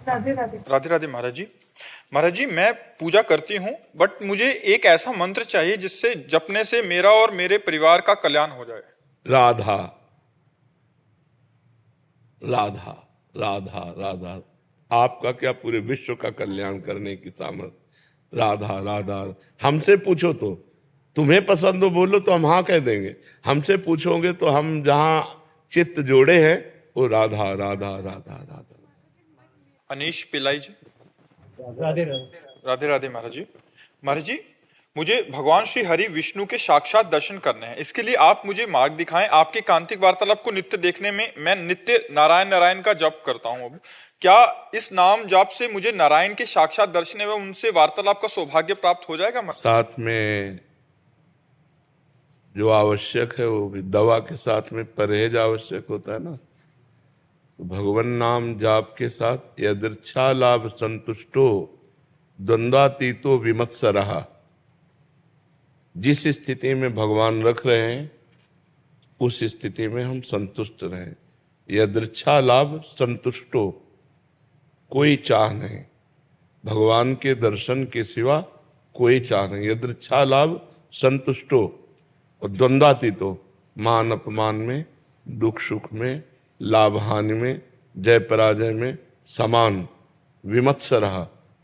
राधे राधे। राधे राधे महाराज जी। महाराज जी, मैं पूजा करती हूँ, बट मुझे एक ऐसा मंत्र चाहिए जिससे जपने से मेरा और मेरे परिवार का कल्याण हो जाए। राधा राधा राधा राधा। आपका क्या, पूरे विश्व का कल्याण करने की सामर्थ। राधा राधा। हमसे पूछो तो, तुम्हें पसंद हो बोलो तो हम हाँ कह देंगे। हमसे पूछोगे तो हम जहां चित्त जोड़े हैं वो राधा राधा राधा राधा। अनीश पिल्लाई जी। राधे राधे। राधे राधे महाराज जी। महाराज जी, मुझे भगवान श्री हरि विष्णु के साक्षात दर्शन करने हैं। इसके लिए आप मुझे मार्ग दिखाएं। आपके कांतिक वार्तालाप को नित्य देखने में मैं नित्य नारायण नारायण का जप करता हूं। अब क्या इस नाम जाप से मुझे नारायण के साक्षात दर्शन एवं उनसे वार्तालाप का सौभाग्य प्राप्त हो जाएगा? साथ में जो आवश्यक है वो भी, दवा के साथ में परहेज आवश्यक होता है ना। तो भगवान नाम जाप के साथ यदृच्छा लाभ संतुष्टो द्वंद्वातीतो विमत्सरः। जिस स्थिति में भगवान रख रहे हैं उस स्थिति में हम संतुष्ट रहें। यदृच्छा लाभ संतुष्टो, कोई चाह नहीं, भगवान के दर्शन के सिवा कोई चाह नहीं। यदृच्छा लाभ संतुष्टो और द्वंद्वातीतो, मान अपमान में, दुख सुख में, लाभ हानि में, जय पराजय में समान। विमत्सरः,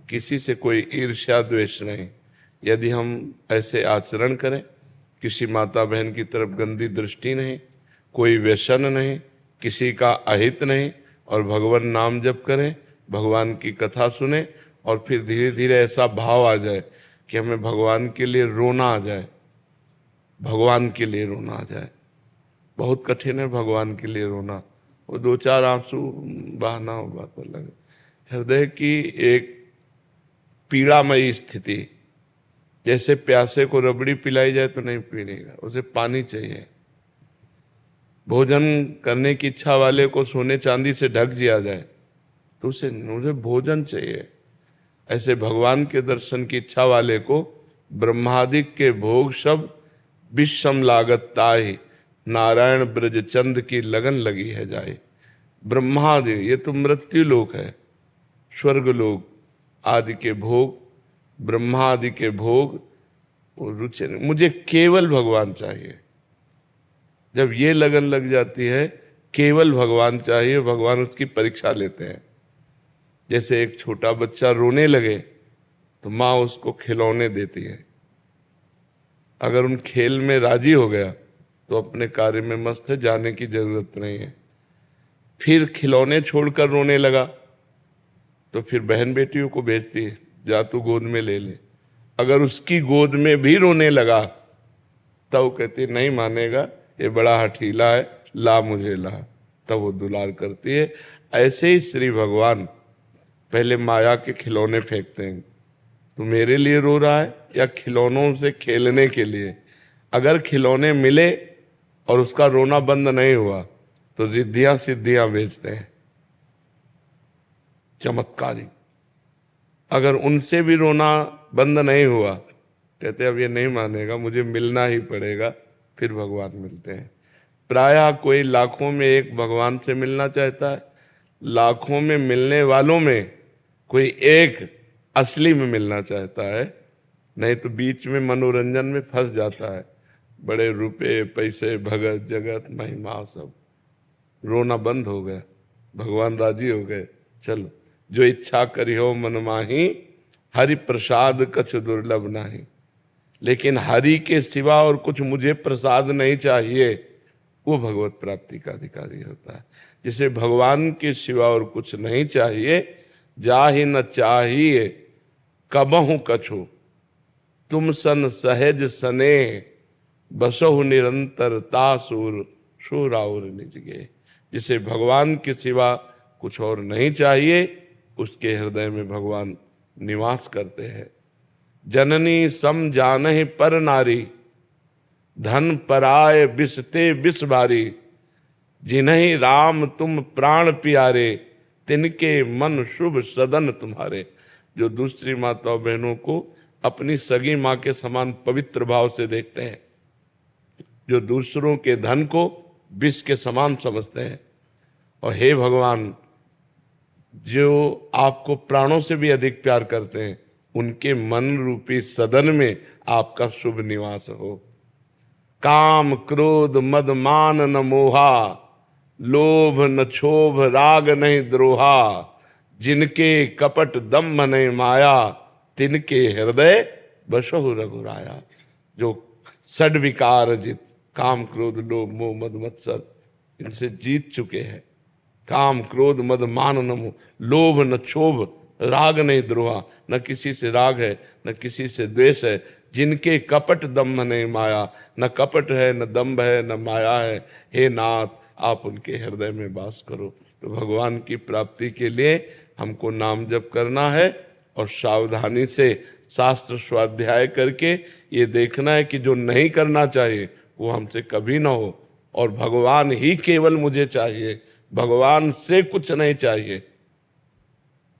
किसी से कोई ईर्ष्या द्वेष नहीं। यदि हम ऐसे आचरण करें, किसी माता बहन की तरफ गंदी दृष्टि नहीं, कोई व्यसन नहीं, किसी का अहित नहीं, और भगवान नाम जप करें, भगवान की कथा सुने, और फिर धीरे धीरे ऐसा भाव आ जाए कि हमें भगवान के लिए रोना आ जाए। भगवान के लिए रोना आ जाए। बहुत कठिन है भगवान के लिए रोना। वो दो चार आंसू बहाना हो, बात अलग है। हृदय की एक पीड़ामयी स्थिति, जैसे प्यासे को रबड़ी पिलाई जाए तो नहीं पीनेगा, उसे पानी चाहिए। भोजन करने की इच्छा वाले को सोने चांदी से ढक दिया जाए तो उसे भोजन चाहिए। ऐसे भगवान के दर्शन की इच्छा वाले को ब्रह्मादिक के भोग सब विषम लागत ताहि, नारायण ब्रज चंद की लगन लगी है जाए। ब्रह्मादि, ये तो मृत्यु लोक है, स्वर्ग लोक आदि के भोग, ब्रह्मादि के भोग रुचि नहीं, मुझे केवल भगवान चाहिए। जब ये लगन लग जाती है, केवल भगवान चाहिए, भगवान उसकी परीक्षा लेते हैं। जैसे एक छोटा बच्चा रोने लगे तो माँ उसको खिलौने देती है। अगर उन खेल में राजी हो गया तो अपने कार्य में मस्त है, जाने की जरूरत नहीं है। फिर खिलौने छोड़कर रोने लगा तो फिर बहन बेटियों को भेजती है, जा तू गोद में ले ले। अगर उसकी गोद में भी रोने लगा तब वो कहती है नहीं मानेगा, ये बड़ा हठीला है, ला मुझे ला। तब वो दुलार करती है। ऐसे ही श्री भगवान पहले माया के खिलौने फेंकते हैं। तो मेरे लिए रो रहा है या खिलौनों से खेलने के लिए? अगर खिलौने मिले और उसका रोना बंद नहीं हुआ तो रिद्धियां सिद्धियां बेचते हैं, चमत्कारी। अगर उनसे भी रोना बंद नहीं हुआ, कहते अब ये नहीं मानेगा, मुझे मिलना ही पड़ेगा, फिर भगवान मिलते हैं। प्रायः कोई लाखों में एक भगवान से मिलना चाहता है, लाखों में मिलने वालों में कोई एक असली में मिलना चाहता है। नहीं तो बीच में मनोरंजन में फंस जाता है, बड़े रुपए पैसे भगत जगत महिमा सब। रोना बंद हो गया, भगवान राजी हो गए, चलो जो इच्छा करी हो मन माही, हरि प्रसाद कछ दुर्लभ नाही। लेकिन हरि के सिवा और कुछ मुझे प्रसाद नहीं चाहिए, वो भगवत प्राप्ति का अधिकारी होता है। जिसे भगवान के सिवा और कुछ नहीं चाहिए, जाहि न चाहिए कबहु कछु, तुम सन सहज सने, बसहु निरंतर तासुर सुराउर निज गे। जिसे भगवान के सिवा कुछ और नहीं चाहिए, उसके हृदय में भगवान निवास करते हैं। जननी सम जानहि पर नारी, धन पराय बिसते बिस बारी। जिन्हीं राम तुम प्राण प्यारे, तिनके मन शुभ सदन तुम्हारे। जो दूसरी माताओं बहनों को अपनी सगी माँ के समान पवित्र भाव से देखते हैं, जो दूसरों के धन को विष के समान समझते हैं, और हे भगवान जो आपको प्राणों से भी अधिक प्यार करते हैं, उनके मन रूपी सदन में आपका शुभ निवास हो। काम क्रोध मद मान न मोहा, लोभ न क्षोभ राग नहीं द्रोहा, जिनके कपट दम्भ नहीं माया, तिनके हृदय बसहु रघुराया। जो षड विकार जित, काम क्रोध लोभ मोह मद मत्सर, इनसे जीत चुके हैं। काम क्रोध मद मान न मोह, लोभ न क्षोभ राग नहीं द्रोहा, न किसी से राग है न किसी से द्वेष है। जिनके कपट दम्भ नहीं माया, न कपट है न दम्भ है न माया है। हे नाथ, आप उनके हृदय में वास करो। तो भगवान की प्राप्ति के लिए हमको नाम जप करना है और सावधानी से शास्त्र स्वाध्याय करके ये देखना है कि जो नहीं करना चाहिए वो हमसे कभी ना हो, और भगवान ही केवल मुझे चाहिए, भगवान से कुछ नहीं चाहिए,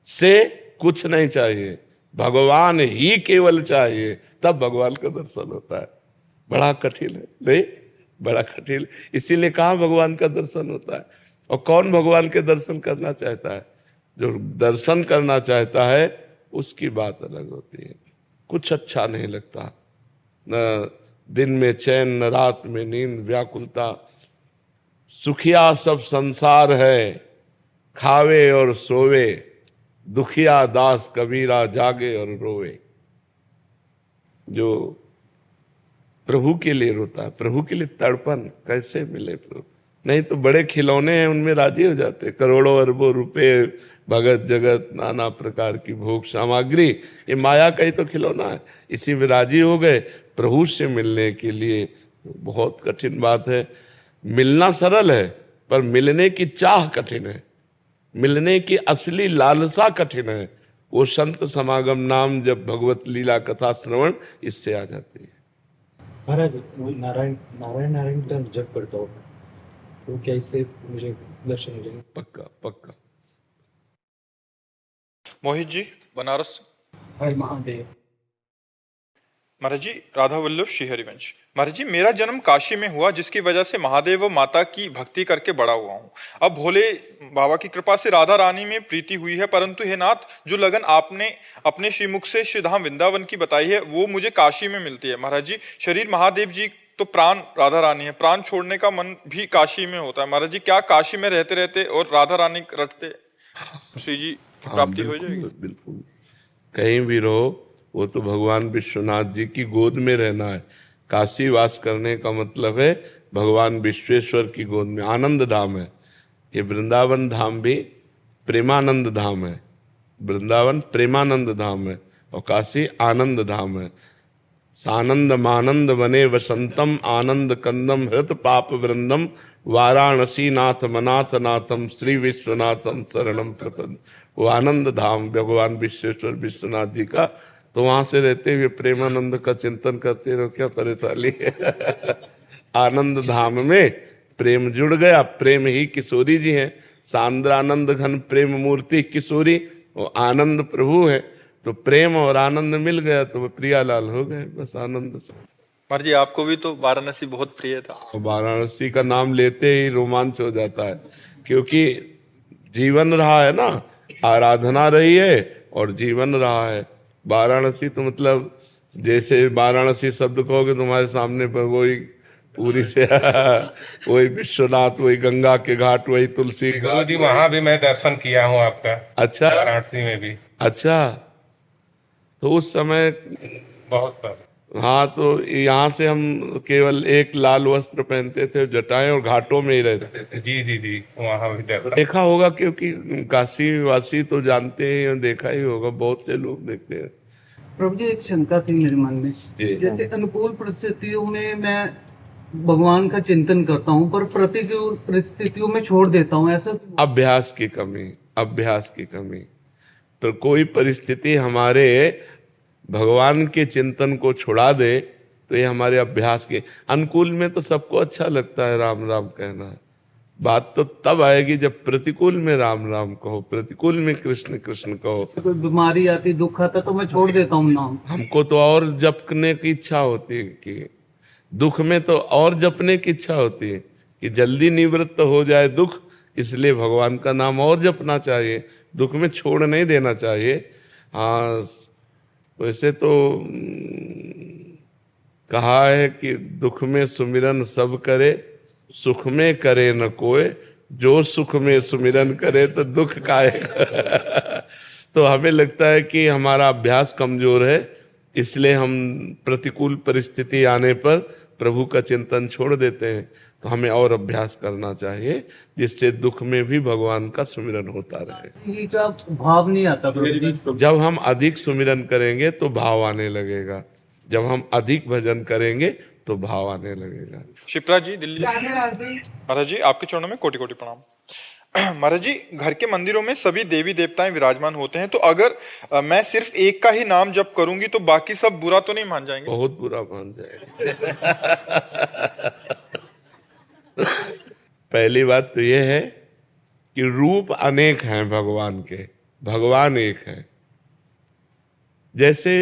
से कुछ नहीं चाहिए, भगवान ही केवल चाहिए, तब भगवान का दर्शन होता है। बड़ा कठिन है नहीं, बड़ा कठिन, इसीलिए कहाँ भगवान का दर्शन होता है। और कौन भगवान के दर्शन करना चाहता है? जो दर्शन करना चाहता है उसकी बात अलग होती है। कुछ अच्छा नहीं लगता, न दिन में चैन न रात में नींद, व्याकुलता। सुखिया सब संसार है, खावे और सोवे, दुखिया दास कबीरा जागे और रोवे। जो प्रभु के लिए रोता है, प्रभु के लिए तड़पन कैसे मिले प्रभु? नहीं तो बड़े खिलौने हैं, उनमें राजी हो जाते, करोड़ों अरबों रुपए, भगत जगत, नाना प्रकार की भोग सामग्री, ये माया का ही तो खिलौना है, इसी में राजी हो गए। प्रभु से मिलने के लिए बहुत कठिन बात है। मिलना सरल है पर मिलने की चाह कठिन है, मिलने की असली लालसा कठिन है। वो संत समागम नाम जब भगवत लीला कथा श्रवण इससे आ जाती है। महाराज, वो नारायण नारायण नारायण का जप करता हूँ, तो क्या इससे मुझे दर्शन हो जाएंगे? पक्का पक्का। मोहित जी, बनारस। हर महादेव। महाराज जी, राधा वल्लभ श्री हरिवंश। महाराज जी, मेरा जन्म काशी में हुआ, जिसकी वजह से महादेव व माता की भक्ति करके बड़ा हुआ हूँ। अब भोले बाबा की कृपा से राधा रानी में प्रीति हुई है, परंतु हे नाथ, जो लगन आपने अपने श्रीमुख से श्रीधाम वृंदावन की बताई है वो मुझे काशी में मिलती है। महाराज जी, शरीर महादेव जी तो प्राण राधा रानी है, प्राण छोड़ने का मन भी काशी में होता है। महाराज जी, क्या काशी में रहते रहते और राधा रानी रटते श्री जी की प्राप्ति हो जाएगी? बिल्कुल, कहीं भी रहो, वो तो भगवान विश्वनाथ जी की गोद में रहना है। काशी वास करने का मतलब है भगवान विश्वेश्वर की गोद में। आनंद धाम है ये, वृंदावन धाम भी प्रेमानंद धाम है। वृंदावन प्रेमानंद धाम है और काशी आनंद धाम है। सानंद मानंद वने वसंतम, आनंद कंदम हृत पाप वृंदम, वाराणसी नाथ मनाथ नाथम, श्री विश्वनाथम शरणम प्रपद। वो आनंद धाम भगवान विश्वेश्वर विश्वनाथ जी का, तो वहां से रहते हुए प्रेमानंद का चिंतन करते रहो, क्या परेशानी है। आनंद धाम में प्रेम जुड़ गया, प्रेम ही किशोरी जी हैं। सांद्रानंद घन प्रेम मूर्ति किशोरी, वो आनंद प्रभु है। तो प्रेम और आनंद मिल गया तो वो प्रियालाल हो गए, बस आनंद से। महाराज जी, आपको भी तो वाराणसी बहुत प्रिय था। वाराणसी का नाम लेते ही रोमांच हो जाता है, क्योंकि जीवन रहा है ना, आराधना रही है और जीवन रहा है। वाराणसी तो मतलब जैसे वाराणसी शब्द कहोगे तुम्हारे सामने पर वही पूरी से वही विश्वनाथ, वही गंगा के घाट, वही तुलसी। गुरु जी, वहां भी मैं दर्शन किया हूँ आपका। अच्छा, वाराणसी में भी। अच्छा, तो उस समय बहुत बार। हाँ, तो यहाँ से हम केवल एक लाल वस्त्र पहनते थे, जटाएं, और घाटों में ही रहते थे। जी जी जी, वहां भी दर्शन देखा होगा, क्योंकि काशी वासी तो जानते हैं, देखा ही होगा, बहुत से लोग देखते हैं। प्रभु जी, एक शंका थी मेरे मन में। जैसे अनुकूल परिस्थितियों में मैं भगवान का चिंतन करता हूँ, पर प्रतिकूल परिस्थितियों में छोड़ देता हूँ, ऐसा? अभ्यास की कमी, अभ्यास की कमी। तो कोई परिस्थिति हमारे भगवान के चिंतन को छुड़ा दे तो ये हमारे अभ्यास के अनुकूल में तो सबको अच्छा लगता है राम राम कहना है। बात तो तब आएगी जब प्रतिकूल में राम राम कहो, प्रतिकूल में कृष्ण कृष्ण कहो। कोई बीमारी आती, दुख आता तो मैं छोड़ देता हूँ नाम। हमको तो और जपने की इच्छा होती है, कि दुख में तो और जपने की इच्छा होती है कि जल्दी निवृत्त हो जाए दुख, इसलिए भगवान का नाम और जपना चाहिए, दुख में छोड़ नहीं देना चाहिए। हाँ, वैसे तो कहा है कि दुख में सुमिरन सब करे, सुख में करे न कोई, जो सुख में सुमिरन करे तो दुख काहे। तो हमें लगता है कि हमारा अभ्यास कमजोर है, इसलिए हम प्रतिकूल परिस्थिति आने पर प्रभु का चिंतन छोड़ देते हैं। तो हमें और अभ्यास करना चाहिए, जिससे दुख में भी भगवान का सुमिरन होता रहे। ये का भाव नहीं आता प्रभु जी। जब हम अधिक सुमिरन करेंगे तो भाव आने लगेगा, जब हम अधिक भजन करेंगे तो भाव आने लगेगा। शिप्रा जी दिल्ली। महाराज जी आपके चरणों में कोटि कोटि प्रणाम। महाराज जी, घर के मंदिरों में सभी देवी देवताएं विराजमान होते हैं, तो अगर मैं सिर्फ एक का ही नाम जप करूंगी तो बाकी सब बुरा तो नहीं मान जाएंगे? बहुत बुरा मान जाएंगे। पहली बात तो यह है कि रूप अनेक हैं भगवान के, भगवान एक है। जैसे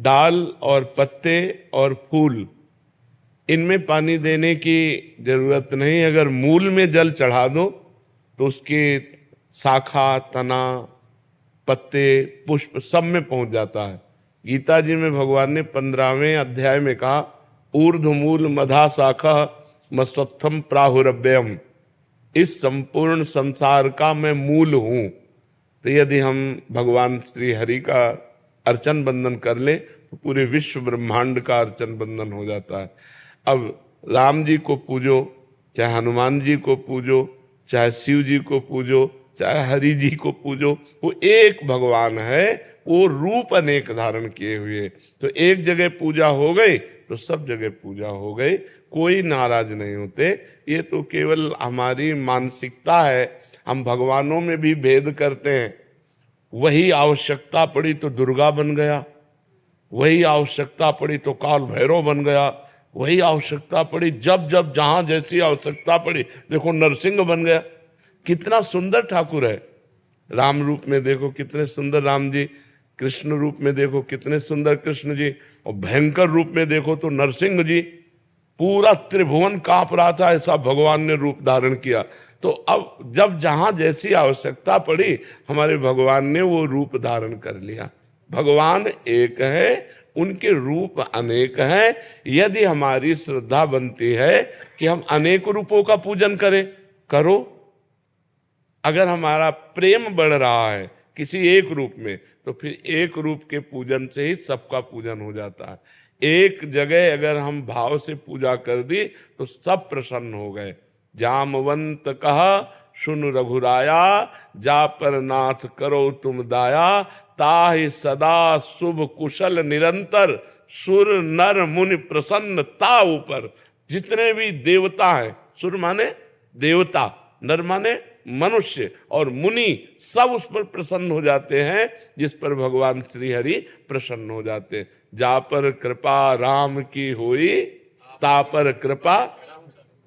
डाल और पत्ते और फूल, इनमें पानी देने की जरूरत नहीं, अगर मूल में जल चढ़ा दो तो उसके शाखा, तना, पत्ते, पुष्प सब में पहुंच जाता है। गीता जी में भगवान ने 15वें अध्याय में कहा, ऊर्ध्वमूल मधा शाखा मस्तत्थम प्राहुरव्ययम, इस संपूर्ण संसार का मैं मूल हूं। तो यदि हम भगवान श्री हरि का अर्चन बंदन कर ले तो पूरे विश्व ब्रह्मांड का अर्चन बंदन हो जाता है। अब राम जी को पूजो, चाहे हनुमान जी को पूजो, चाहे शिव जी को पूजो, चाहे हरि जी को पूजो, वो एक भगवान है, वो रूप अनेक धारण किए हुए। तो एक जगह पूजा हो गई तो सब जगह पूजा हो गई, कोई नाराज नहीं होते। ये तो केवल हमारी मानसिकता है, हम भगवानों में भी भेद करते हैं। वही आवश्यकता पड़ी तो दुर्गा बन गया, वही आवश्यकता पड़ी तो काल भैरव बन गया, वही आवश्यकता पड़ी जब जब जहां जैसी आवश्यकता पड़ी, देखो नरसिंह बन गया। कितना सुंदर ठाकुर है। राम रूप में देखो कितने सुंदर राम जी, कृष्ण रूप में देखो कितने सुंदर कृष्ण जी, और भयंकर रूप में देखो तो नरसिंह जी। पूरा त्रिभुवन कांप रहा था, ऐसा भगवान ने रूप धारण किया। तो अब जब जहां जैसी आवश्यकता पड़ी, हमारे भगवान ने वो रूप धारण कर लिया। भगवान एक है, उनके रूप अनेक हैं। यदि हमारी श्रद्धा बनती है कि हम अनेक रूपों का पूजन करें, करो। अगर हमारा प्रेम बढ़ रहा है किसी एक रूप में, तो फिर एक रूप के पूजन से ही सबका पूजन हो जाता है। एक जगह अगर हम भाव से पूजा कर दी तो सब प्रसन्न हो गए। जामवंत कहा सुन रघुराया, जा पर नाथ करो तुम दाया, ताहि सदा शुभ कुशल निरंतर, सुर नर मुनि प्रसन्न ता ऊपर। जितने भी देवता हैं, सुर माने देवता, नर माने मनुष्य, और मुनि, सब उस पर प्रसन्न हो जाते हैं जिस पर भगवान श्री हरि प्रसन्न हो जाते हैं। जा पर कृपा राम की हुई, ता पर कृपा।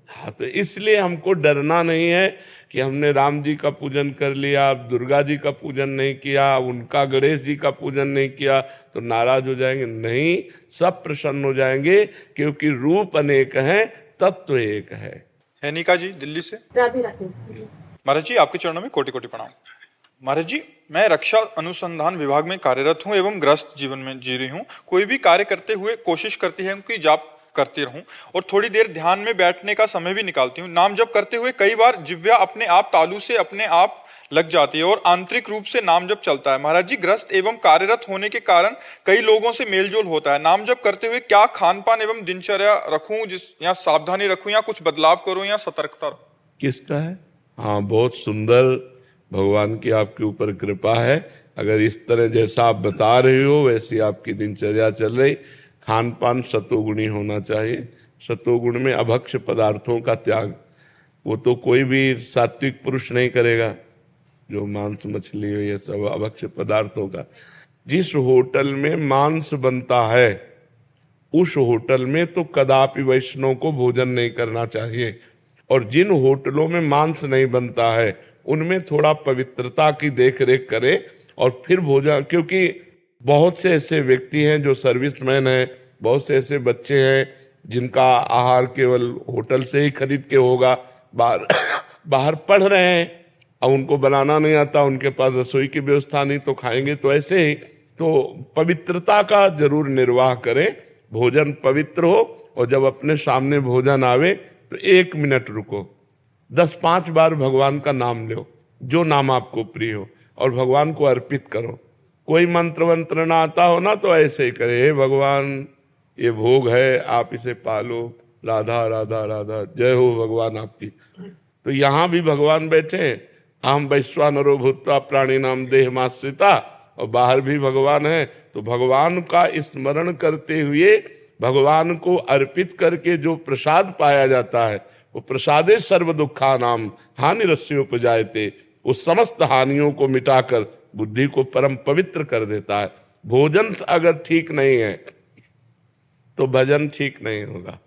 हाँ, तो इसलिए हमको डरना नहीं है कि हमने राम जी का पूजन कर लिया, दुर्गा जी का पूजन नहीं किया, उनका गणेश जी का पूजन नहीं किया तो नाराज हो जाएंगे। नहीं, सब प्रसन्न हो जाएंगे, क्योंकि रूप अनेक हैं, तत्व एक है। हैनिका जी दिल्ली से। राधे राधे। महाराज जी आपके चरणों में कोटि कोटि प्रणाम। महाराज जी, मैं रक्षा अनुसंधान विभाग में कार्यरत हूं एवं ग्रस्त जीवन में जी रही हूं। कोई भी कार्य करते हुए कोशिश करती है कि जाप करती रहूं और थोड़ी देर ध्यान में बैठने का समय भी निकालती हूं। नाम जप करते हुए कई बार जिह्वा अपने आप तालू से अपने आप लग जाती है और आंतरिक रूप से नाम जप चलता है। महाराज जी, ग्रस्त एवं कार्यरत होने के कारण कई लोगों से मेलजोल होता है। नाम जप करते हुए क्या खान पान एवं दिनचर्या रखूं, या सावधानी रखूं, या कुछ बदलाव करूं, या सतर्कता रखूं? किसका है? हाँ, बहुत सुंदर, भगवान की आपके ऊपर कृपा है। अगर इस तरह जैसा आप बता रहे हो वैसी आपकी दिनचर्या चल रही। खान पान सतोगुणी होना चाहिए। सतोगुण में अभक्ष पदार्थों का त्याग, वो तो कोई भी सात्विक पुरुष नहीं करेगा। जो मांस मछली हो, ये सब अभक्ष पदार्थों का। जिस होटल में मांस बनता है उस होटल में तो कदापि वैष्णव को भोजन नहीं करना चाहिए, और जिन होटलों में मांस नहीं बनता है उनमें थोड़ा पवित्रता की देखरेख करे और फिर भोजन। क्योंकि बहुत से ऐसे व्यक्ति हैं जो सर्विसमैन हैं, बहुत से ऐसे बच्चे हैं जिनका आहार केवल होटल से ही खरीद के होगा, बाहर पढ़ रहे हैं, अब उनको बनाना नहीं आता, उनके पास रसोई की व्यवस्था नहीं, तो खाएंगे तो ऐसे ही। तो पवित्रता का जरूर निर्वाह करें, भोजन पवित्र हो, और जब अपने सामने भोजन आवे तो 1 मिनट रुको, 10-5 बार भगवान का नाम लो, जो नाम आपको प्रिय हो, और भगवान को अर्पित करो। कोई मंत्र वंत्र ना आता हो ना, तो ऐसे ही करे, हे भगवान ये भोग है, आप इसे पालो, राधा राधा राधा, जय हो भगवान आपकी। तो यहाँ भी भगवान बैठे, अहम वैश्वानरो भूत्वा प्राणी नाम देहमाश्रिता, और बाहर भी भगवान है। तो भगवान का स्मरण करते हुए, भगवान को अर्पित करके जो प्रसाद पाया जाता है, वो प्रसादे सर्व दुखा नाम हानि रस्योपजायते, वो समस्त हानियों को मिटाकर बुद्धि को परम पवित्र कर देता है। भोजन अगर ठीक नहीं है तो भजन ठीक नहीं होगा।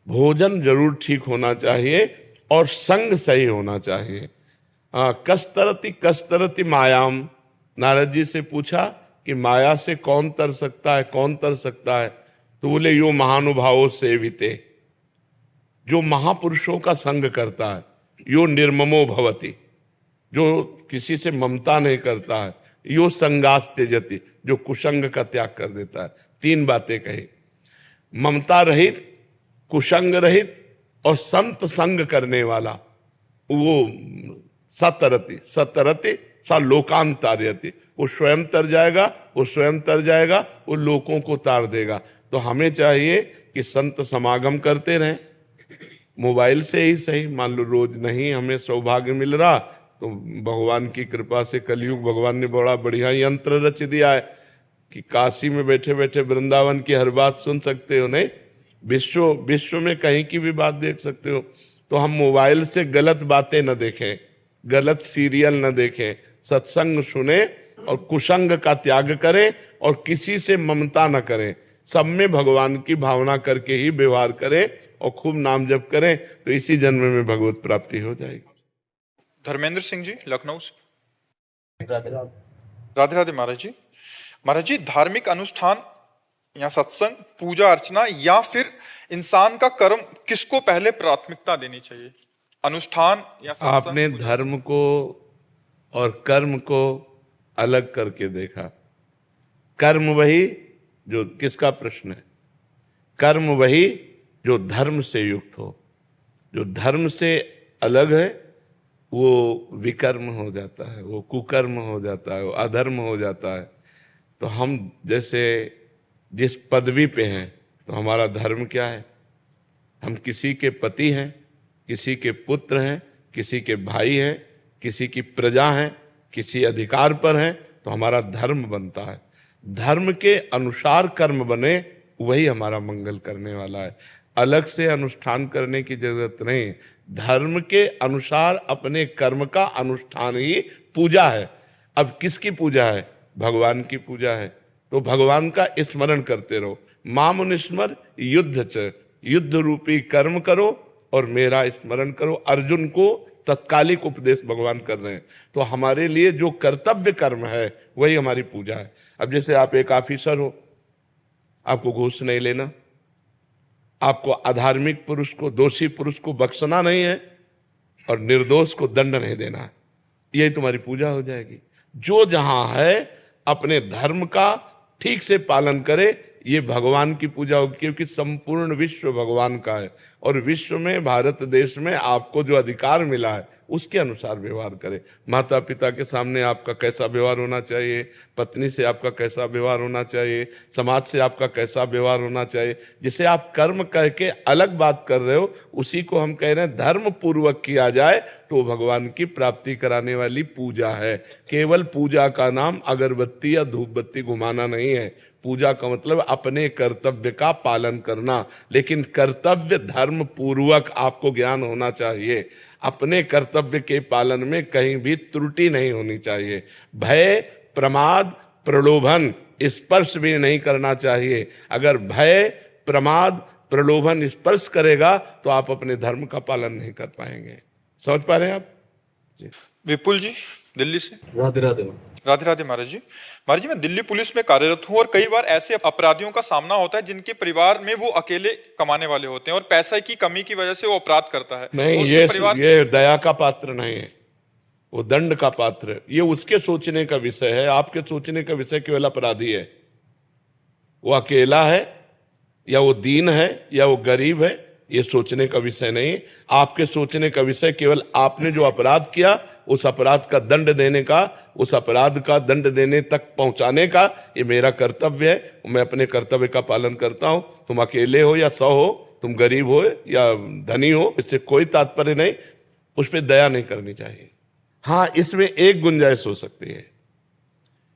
भोजन जरूर ठीक होना चाहिए और संग सही होना चाहिए। कस्तरति कस्तरति मायाम, नारद जी से पूछा कि माया से कौन तर सकता है, कौन तर सकता है? तो बोले यो महानुभावों सेविते, जो महापुरुषों का संग करता है, यो निर्ममो भवति, जो किसी से ममता नहीं करता है, यो संगास त्यजति, जो कुसंग का त्याग कर देता है। 3 बातें कही, ममता रहित, कुसंग रहित और संत संग करने वाला, वो सतरति, सतरति सा लोकांतार्यति, वो स्वयं तर जाएगा, वो स्वयं तर जाएगा, वो लोगों को तार देगा। तो हमें चाहिए कि संत समागम करते रहें, मोबाइल से ही सही, मान लो रोज नहीं हमें सौभाग्य मिल रहा, तो भगवान की कृपा से कलयुग भगवान ने बड़ा बढ़िया यंत्र रच दिया है कि काशी में बैठे बैठे वृंदावन की हर बात सुन सकते हो, नहीं विश्व में कहीं की भी बात देख सकते हो। तो हम मोबाइल से गलत बातें न देखें, गलत सीरियल न देखें, सत्संग सुने और कुसंग का त्याग करें और किसी से ममता न करें, सब में भगवान की भावना करके ही व्यवहार करें और खूब नाम जप करें, तो इसी जन्म में भगवत प्राप्ति हो जाएगी। धर्मेंद्र सिंह जी, लखनऊ से। राधे राधे महाराज जी। महाराज जी, धार्मिक अनुष्ठान या सत्संग, पूजा अर्चना या फिर इंसान का कर्म, किसको पहले प्राथमिकता देनी चाहिए? अनुष्ठान या सत्संग? आपने धर्म को और कर्म को अलग करके देखा। कर्म वही जो, किसका प्रश्न है? कर्म वही जो धर्म से युक्त हो, जो धर्म से अलग है वो विकर्म हो जाता है, वो कुकर्म हो जाता है, वो अधर्म हो जाता है। तो हम जैसे जिस पदवी पे हैं, तो हमारा धर्म क्या है? हम किसी के पति हैं, किसी के पुत्र हैं, किसी के भाई हैं, किसी की प्रजा हैं, किसी अधिकार पर हैं, तो हमारा धर्म बनता है। धर्म के अनुसार कर्म बने, वही हमारा मंगल करने वाला है। अलग से अनुष्ठान करने की जरूरत नहीं। धर्म के अनुसार अपने कर्म का अनुष्ठान ही पूजा है। अब किसकी पूजा है? भगवान की पूजा है। तो भगवान का स्मरण करते रहो। माम निस्मर युद्ध च, युद्ध रूपी कर्म करो और मेरा स्मरण करो। अर्जुन को तत्कालिक उपदेश भगवान कर रहे हैं। तो हमारे लिए जो कर्तव्य कर्म है वही हमारी पूजा है। अब जैसे आप एक ऑफिसर हो, आपको घूस नहीं लेना, आपको अधार्मिक पुरुष को, दोषी पुरुष को बख्शना नहीं है और निर्दोष को दंड नहीं देना है, यही तुम्हारी पूजा हो जाएगी। जो जहां है अपने धर्म का ठीक से पालन करे, ये भगवान की पूजा होगी, क्योंकि संपूर्ण विश्व भगवान का है और विश्व में, भारत देश में आपको जो अधिकार मिला है उसके अनुसार व्यवहार करें। माता पिता के सामने आपका कैसा व्यवहार होना चाहिए, पत्नी से आपका कैसा व्यवहार होना चाहिए, समाज से आपका कैसा व्यवहार होना चाहिए। जिसे आप कर्म कह के अलग बात कर रहे हो, उसी को हम कह रहे हैं धर्म पूर्वक किया जाए तो भगवान की प्राप्ति कराने वाली पूजा है। केवल पूजा का नाम अगरबत्ती या धूप बत्ती घुमाना नहीं है। पूजा का मतलब अपने कर्तव्य का पालन करना, लेकिन कर्तव्य धर्म पूर्वक आपको ज्ञान होना चाहिए। अपने कर्तव्य के पालन में कहीं भी त्रुटि नहीं होनी चाहिए। भय, प्रमाद, प्रलोभन, स्पर्श भी नहीं करना चाहिए। अगर भय, प्रमाद, प्रलोभन स्पर्श करेगा तो आप अपने धर्म का पालन नहीं कर पाएंगे। समझ पा रहे हैं आप जी? विपुल जी, दिल्ली से। राधे राधे। राधे राधे महाराज जी। महाराज जी, मैं दिल्ली पुलिस में कार्यरत हूँ और कई बार ऐसे अपराधियों का सामना होता है जिनके परिवार में वो अकेले कमाने वाले होते हैं और पैसे की कमी की वजह से वो अपराध करता है। नहीं, तो ये दया का पात्र नहीं है। वो दंड का पात्र है। ये उसके सोचने का विषय है, आपके सोचने का विषय केवल अपराधी है। वो अकेला है या वो दीन है या वो गरीब है, ये सोचने का विषय नहीं। आपके सोचने का विषय केवल आपने जो अपराध किया उस अपराध का दंड देने का, उस अपराध का दंड देने तक पहुंचाने का ये मेरा कर्तव्य है। मैं अपने कर्तव्य का पालन करता हूं। तुम अकेले हो या 100 हो, तुम गरीब हो या धनी हो, इससे कोई तात्पर्य नहीं। उस पर दया नहीं करनी चाहिए। हाँ, इसमें एक गुंजाइश हो सकती है,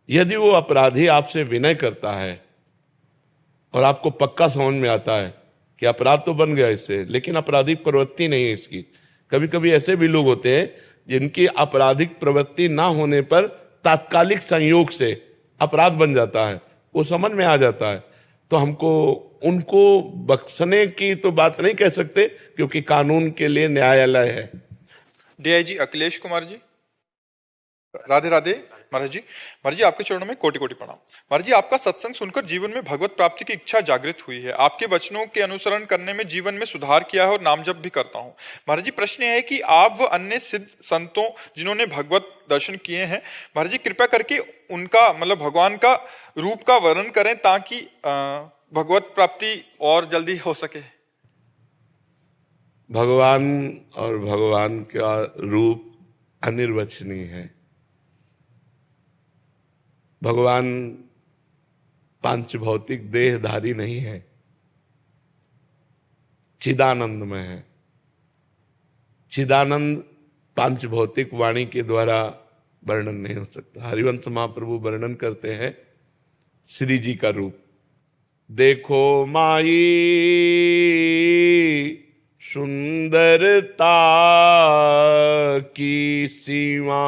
यदि वो अपराधी आपसे विनय करता है और आपको पक्का समझ में आता है कि अपराध तो बन गया इससे, लेकिन आपराधिक प्रवृत्ति नहीं है इसकी। कभी कभी ऐसे भी लोग होते हैं जिनकी आपराधिक प्रवृत्ति ना होने पर तात्कालिक संयोग से अपराध बन जाता है, वो समझ में आ जाता है। तो हमको उनको बख्शने की तो बात नहीं कह सकते, क्योंकि कानून के लिए न्यायालय है। डीआईजी अखिलेश कुमार जी, राधे राधे। महाराज जी आपके चरणों में कोटि कोटि प्रणाम। महाराज जी, आपका सत्संग सुनकर जीवन में भगवत प्राप्ति की इच्छा जागृत हुई है। आपके वचनों के अनुसरण करने में जीवन में सुधार किया है और नाम जप भी करता हूँ। महाराज जी, प्रश्न है कि आप व अन्य सिद्ध संतों जिन्होंने भगवत दर्शन किए हैं, महाराज जी कृपया करके उनका मतलब भगवान का रूप का वर्णन करें ताकि भगवत प्राप्ति और जल्दी हो सके। भगवान और भगवान का रूप अनिर्वचनीय है। भगवान पांच भौतिक देहधारी नहीं है, चिदानंद में है। चिदानंद पांच भौतिक वाणी के द्वारा वर्णन नहीं हो सकता। हरिवंश महाप्रभु वर्णन करते हैं श्री जी का रूप। देखो माई सुंदरता की सीमा,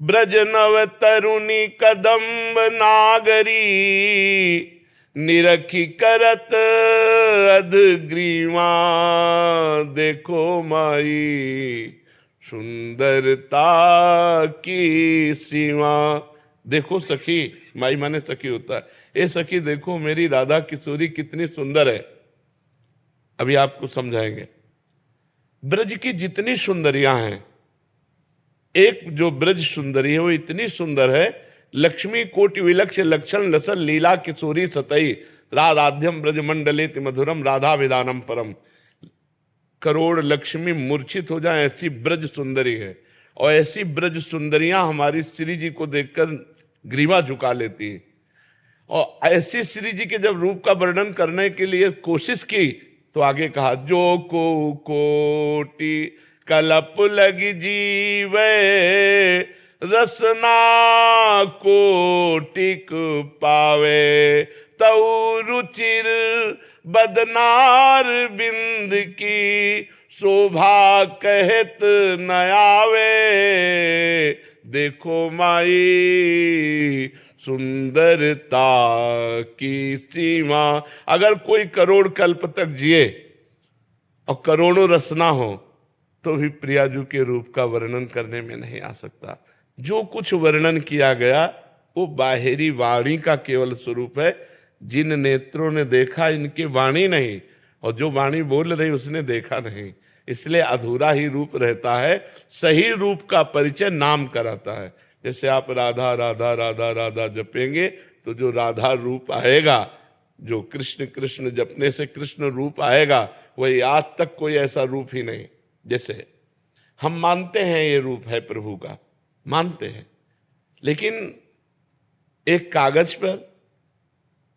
ब्रज नव तरुणी कदम्ब नागरी, निरखी करत अधग्रीवा। देखो माई सुंदरता की सीमा। देखो सखी, माई माने सखी होता है। ए सखी देखो मेरी राधा किशोरी कितनी सुंदर है। अभी आपको समझाएंगे। ब्रज की जितनी सुंदरियां हैं, एक जो ब्रज सुंदरी है वो इतनी सुंदर है, लक्ष्मी कोटि विलक्ष लक्षण लसल लीला किशोरी सतई, राधाध्यम ब्रज मंडलेति मधुरम राधा विदानम परम। करोड़ लक्ष्मी मूर्छित हो जाए ऐसी ब्रज सुंदरी है। और ऐसी ब्रज सुंदरियां हमारी श्री जी को देखकर ग्रीवा झुका लेती है। और ऐसी श्री जी के जब रूप का वर्णन करने के लिए कोशिश की तो आगे कहा, जो को कोटि कलप लगी जीवे, रसना कोटिक पावे, तऊ रुचिर बदनार बिंद की, शोभा कहत न आवे। देखो माई सुंदरता की सीमा। अगर कोई करोड़ कल्प तक जिए और करोड़ों रसना हो तो भी प्रियाजू के रूप का वर्णन करने में नहीं आ सकता। जो कुछ वर्णन किया गया वो बाहरी वाणी का केवल स्वरूप है। जिन नेत्रों ने देखा इनकी वाणी नहीं, और जो वाणी बोल रही उसने देखा नहीं, इसलिए अधूरा ही रूप रहता है। सही रूप का परिचय नाम कराता है। जैसे आप राधा राधा राधा राधा जपेंगे तो जो राधा रूप आएगा, जो कृष्ण कृष्ण जपने से कृष्ण रूप आएगा, वही आज तक कोई ऐसा रूप ही नहीं। जैसे हम मानते हैं ये रूप है प्रभु का, मानते हैं, लेकिन एक कागज पर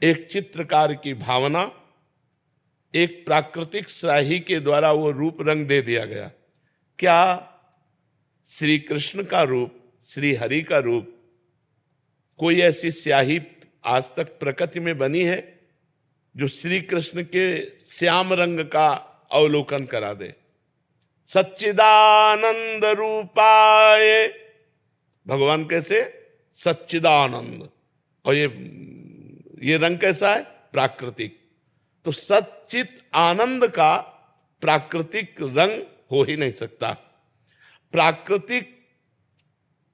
एक चित्रकार की भावना, एक प्राकृतिक स्याही के द्वारा वो रूप रंग दे दिया गया। क्या श्री कृष्ण का रूप, श्री हरि का रूप, कोई ऐसी स्याही आज तक प्रकृति में बनी है जो श्री कृष्ण के श्याम रंग का अवलोकन करा दे? सच्चिदानंद रूपाय, भगवान कैसे? सच्चिदानंद। और ये रंग कैसा है? प्राकृतिक। तो सच्चित आनंद का प्राकृतिक रंग हो ही नहीं सकता। प्राकृतिक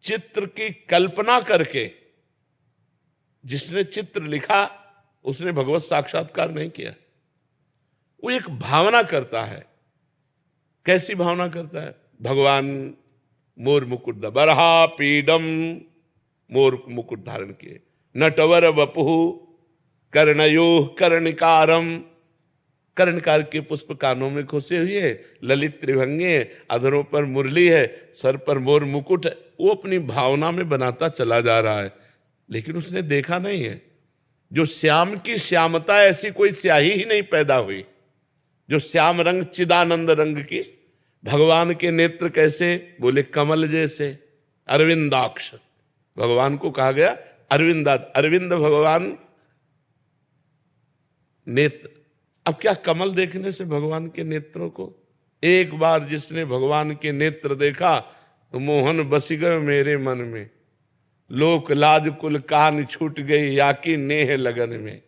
चित्र की कल्पना करके जिसने चित्र लिखा उसने भगवत साक्षात्कार नहीं किया। वो एक भावना करता है। कैसी भावना करता है? भगवान मोर मुकुट बरहा पीडम, मोर मुकुट धारण किए। नटवर वपुहु कर्णयो कर्णिकारम, कर्णकार के पुष्प कानों में खोसे हुए, ललित त्रिभंगे, अधरों पर मुरली है, सर पर मोर मुकुट है। वो अपनी भावना में बनाता चला जा रहा है, लेकिन उसने देखा नहीं है जो श्याम की श्यामता, ऐसी कोई स्याही ही नहीं पैदा हुई। जो श्याम रंग चिदानंद रंग की, भगवान के नेत्र कैसे, बोले कमल जैसे, अरविंदाक्ष, भगवान को कहा गया अरविंदाक्ष, अरविंद भगवान नेत्र। अब क्या कमल देखने से भगवान के नेत्रों को, एक बार जिसने भगवान के नेत्र देखा तो मोहन बस गए मेरे मन में, लोक लाज कुल कान छूट गई या की नेह लगन में।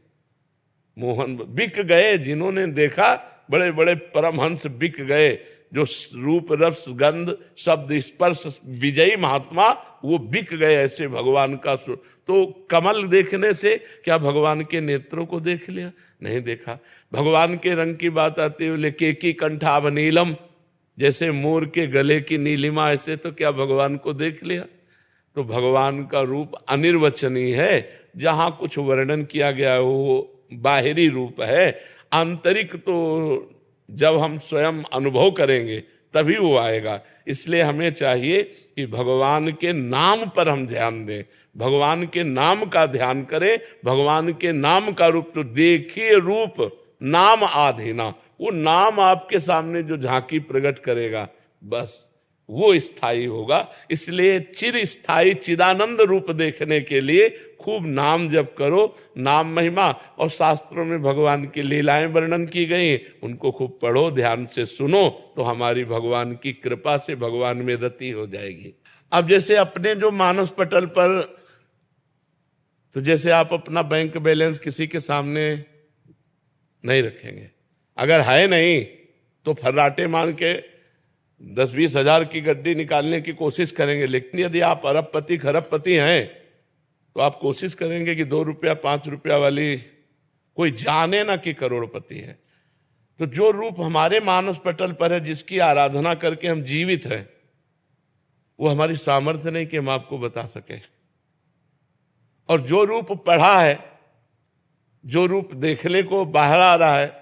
मोहन बिक गए, जिन्होंने देखा बड़े बड़े परमहंस बिक गए, जो रूप रस गंध शब्द स्पर्श विजयी महात्मा, वो बिक गए ऐसे भगवान का। तो कमल देखने से क्या भगवान के नेत्रों को देख लिया? नहीं देखा। भगवान के रंग की बात आती है, बोले केकी कंठाभ नीलम, जैसे मोर के गले की नीलिमा, ऐसे तो क्या भगवान को देख लिया? तो भगवान का रूप अनिर्वचनीय है। जहां कुछ वर्णन किया गया है वो बाहरी रूप है, आंतरिक तो जब हम स्वयं अनुभव करेंगे तभी वो आएगा। इसलिए हमें चाहिए कि भगवान के नाम पर हम ध्यान दें, भगवान के नाम का ध्यान करें। भगवान के नाम का रूप तो देखिए, रूप नाम आधीना, वो नाम आपके सामने जो झांकी प्रकट करेगा, बस वो स्थायी होगा। इसलिए चिर स्थायी चिदानंद रूप देखने के लिए खूब नाम जप करो, नाम महिमा। और शास्त्रों में भगवान की लीलाएं वर्णन की गई, उनको खूब पढ़ो, ध्यान से सुनो, तो हमारी भगवान की कृपा से भगवान में रति हो जाएगी। अब जैसे अपने जो मानस पटल पर, तो जैसे आप अपना बैंक बैलेंस किसी के सामने नहीं रखेंगे, अगर है नहीं तो फर्राटे मान के 10-20 हजार की गड्डी निकालने की कोशिश करेंगे। लेकिन यदि आप अरबपति खरबपति हैं तो आप कोशिश करेंगे कि 2 रुपया 5 रुपया वाली कोई जाने ना कि करोड़पति है। तो जो रूप हमारे मानस पटल पर है, जिसकी आराधना करके हम जीवित हैं, वो हमारी सामर्थ्य नहीं कि हम आपको बता सके। और जो रूप पढ़ा है, जो रूप देखने को बाहर आ रहा है,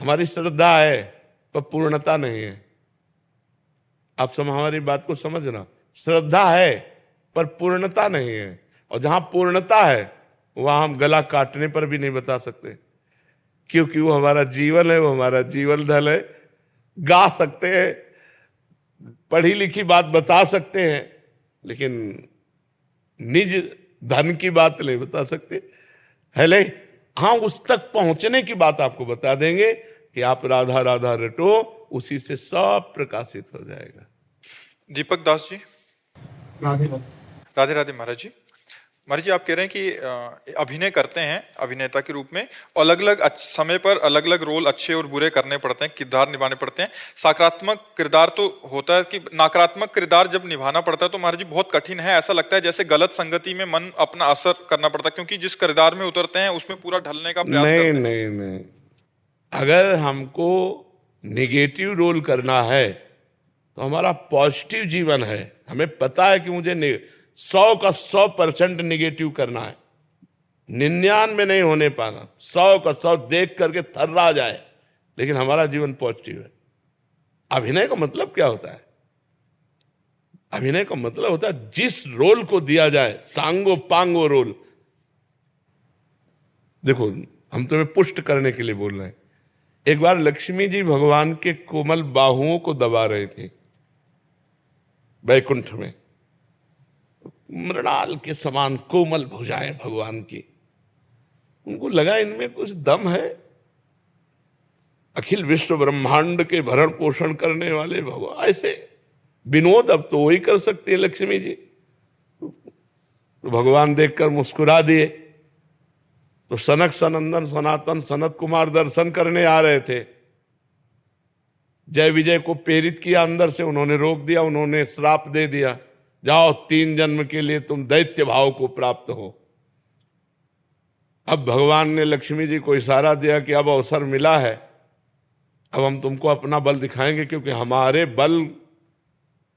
हमारी श्रद्धा है पर पूर्णता नहीं है। आप हमारी बात को समझना, श्रद्धा है पर पूर्णता नहीं है। और जहां पूर्णता है वहां हम गला काटने पर भी नहीं बता सकते, क्योंकि वो हमारा जीवन है, वो हमारा जीवन धन है। गा सकते हैं, पढ़ी लिखी बात बता सकते हैं, लेकिन निज धन की बात नहीं बता सकते। हेले हाँ, उस तक पहुंचने की बात आपको बता देंगे कि आप राधा राधा रटो, उसी से सब प्रकाशित हो जाएगा। दीपक दास जी। राधे राधे राधे महाराज जी। महाराज जी, आप कह रहे हैं कि अभिनय करते हैं अभिनेता के रूप में, अलग अलग समय पर अलग अलग रोल अच्छे और बुरे करने पड़ते हैं, किरदार निभाने पड़ते हैं। सकारात्मक किरदार तो होता है, कि नकारात्मक किरदार जब निभाना पड़ता है तो महाराज जी बहुत कठिन है। ऐसा लगता है जैसे गलत संगति में मन अपना असर करना पड़ता है, क्योंकि जिस किरदार में उतरते हैं उसमें पूरा ढलने का प्रयास करते हैं। नहीं, अगर हमको निगेटिव रोल करना है तो हमारा पॉजिटिव जीवन है। हमें पता है कि मुझे 100 का 100% निगेटिव करना है, 99 नहीं होने पाना, 100 का 100 देख करके थर्रा जाए, लेकिन हमारा जीवन पॉजिटिव है। अभिनय का मतलब क्या होता है? अभिनय का मतलब होता है जिस रोल को दिया जाए, सांगो पांगो रोल। देखो, हम तुम्हें पुष्ट करने के लिए बोल रहे हैं। एक बार लक्ष्मी जी भगवान के कोमल बाहुओं को दबा रहे थे वैकुंठ में, मृणाल के समान कोमल भुजाएं भगवान की। उनको लगा इनमें कुछ दम है, अखिल विश्व ब्रह्मांड के भरण पोषण करने वाले भगवान, ऐसे विनोद अब तो वही कर सकती है लक्ष्मी जी। तो भगवान देखकर मुस्कुरा दिए। तो सनक सनंदन सनातन सनत कुमार दर्शन करने आ रहे थे, जय विजय को प्रेरित किया, अंदर से उन्होंने रोक दिया, उन्होंने श्राप दे दिया, जाओ 3 जन्म के लिए तुम दैत्य भाव को प्राप्त हो। अब भगवान ने लक्ष्मी जी को इशारा दिया कि अब अवसर मिला है, अब हम तुमको अपना बल दिखाएंगे, क्योंकि हमारे बल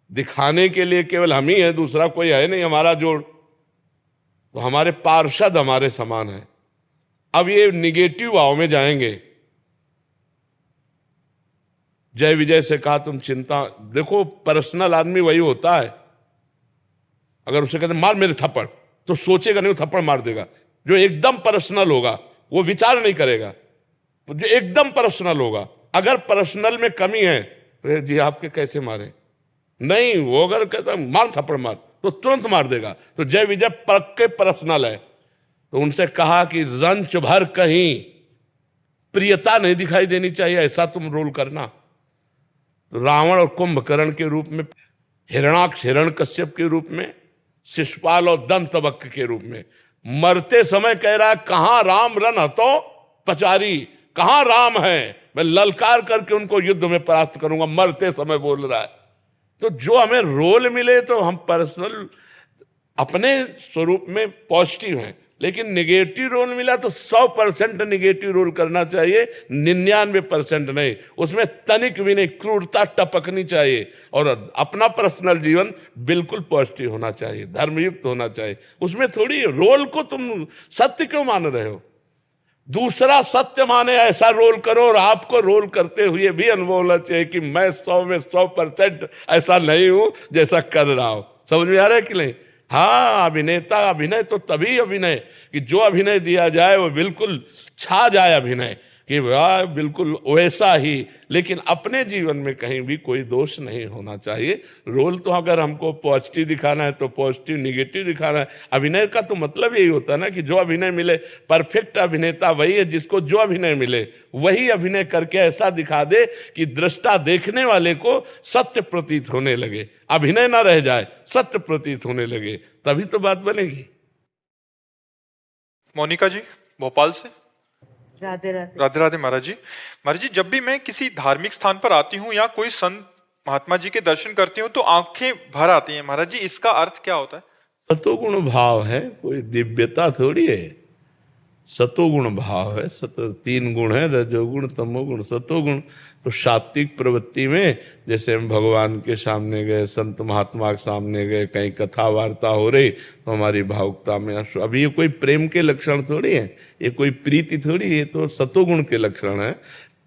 दिखाने के लिए केवल हम ही है, दूसरा कोई है नहीं हमारा जोड़, तो हमारे पार्षद हमारे समान है। अब ये निगेटिव भाव में जाएंगे। जय विजय से कहा तुम चिंता, देखो पर्सनल आदमी वही होता है, अगर उसे कहते मार मेरे थप्पड़, तो सोचेगा नहीं, वो थप्पड़ मार देगा। जो एकदम पर्सनल होगा वो विचार नहीं करेगा, तो जो एकदम पर्सनल होगा, अगर पर्सनल में कमी है तो जी आपके कैसे मारे, नहीं, वो अगर कहता मार थप्पड़ मार तो तुरंत मार देगा। तो जय विजय पक्के पर्सनल है। तो उनसे कहा कि रंच भर कहीं प्रियता नहीं दिखाई देनी चाहिए, ऐसा तुम रोल करना। तो रावण और कुंभकर्ण के रूप में, हिरणाक्ष हिरण्यकश्यप के रूप में, शिशुपाल और दंतवक्र के रूप में, मरते समय कह रहा है कहां राम रन हतो पचारी, कहां राम है, मैं ललकार करके उनको युद्ध में परास्त करूंगा, मरते समय बोल रहा है। तो जो हमें रोल मिले तो हम पर्सनल अपने स्वरूप में पॉजिटिव हैं, लेकिन निगेटिव रोल मिला तो 100% निगेटिव रोल करना चाहिए, 99% नहीं। उसमें तनिक भी नहीं, क्रूरता टपकनी चाहिए, और अपना पर्सनल जीवन बिल्कुल पॉजिटिव होना चाहिए, धर्मयुक्त होना चाहिए। उसमें थोड़ी रोल को तुम सत्य क्यों मान रहे हो, दूसरा सत्य माने ऐसा रोल करो, और आपको रोल करते हुए भी अनुभव होना चाहिए कि मैं 100 में 100% ऐसा नहीं हूं जैसा कर रहा हूं। समझ में आ रहा है कि नहीं? हाँ, अभिनेता अभिनय तो तभी अभिनय कि जो अभिनय दिया जाए वो बिल्कुल छा जाए अभिनय, कि वाह बिल्कुल वैसा ही, लेकिन अपने जीवन में कहीं भी कोई दोष नहीं होना चाहिए। रोल तो अगर हमको पॉजिटिव दिखाना है तो पॉजिटिव, निगेटिव दिखाना है। अभिनय का तो मतलब यही होता है ना कि जो अभिनय मिले, परफेक्ट अभिनेता वही है जिसको जो अभिनय मिले वही अभिनय करके ऐसा दिखा दे कि दृष्टा देखने वाले को सत्य प्रतीत होने लगे, अभिनय ना रह जाए, सत्य प्रतीत होने लगे, तभी तो बात बनेगी। मोनिका जी भोपाल से। राधे राधे। राधे राधे महाराज जी। महाराज जी, जब भी मैं किसी धार्मिक स्थान पर आती हूँ या कोई संत महात्मा जी के दर्शन करती हूँ तो आंखें भर आती हैं। महाराज जी, इसका अर्थ क्या होता है? सतोगुण भाव है, कोई दिव्यता थोड़ी है। सतोगुण भाव है, 3 गुण है, रजोगुण तमोगुण सतोगुण। तो सात्विक प्रवृत्ति में जैसे हम भगवान के सामने गए, संत महात्मा के सामने गए, कहीं कथा वार्ता हो रही तो हमारी भावुकता में अभी ये कोई प्रेम के लक्षण थोड़ी है, ये कोई प्रीति थोड़ी, ये तो सतोगुण के लक्षण है।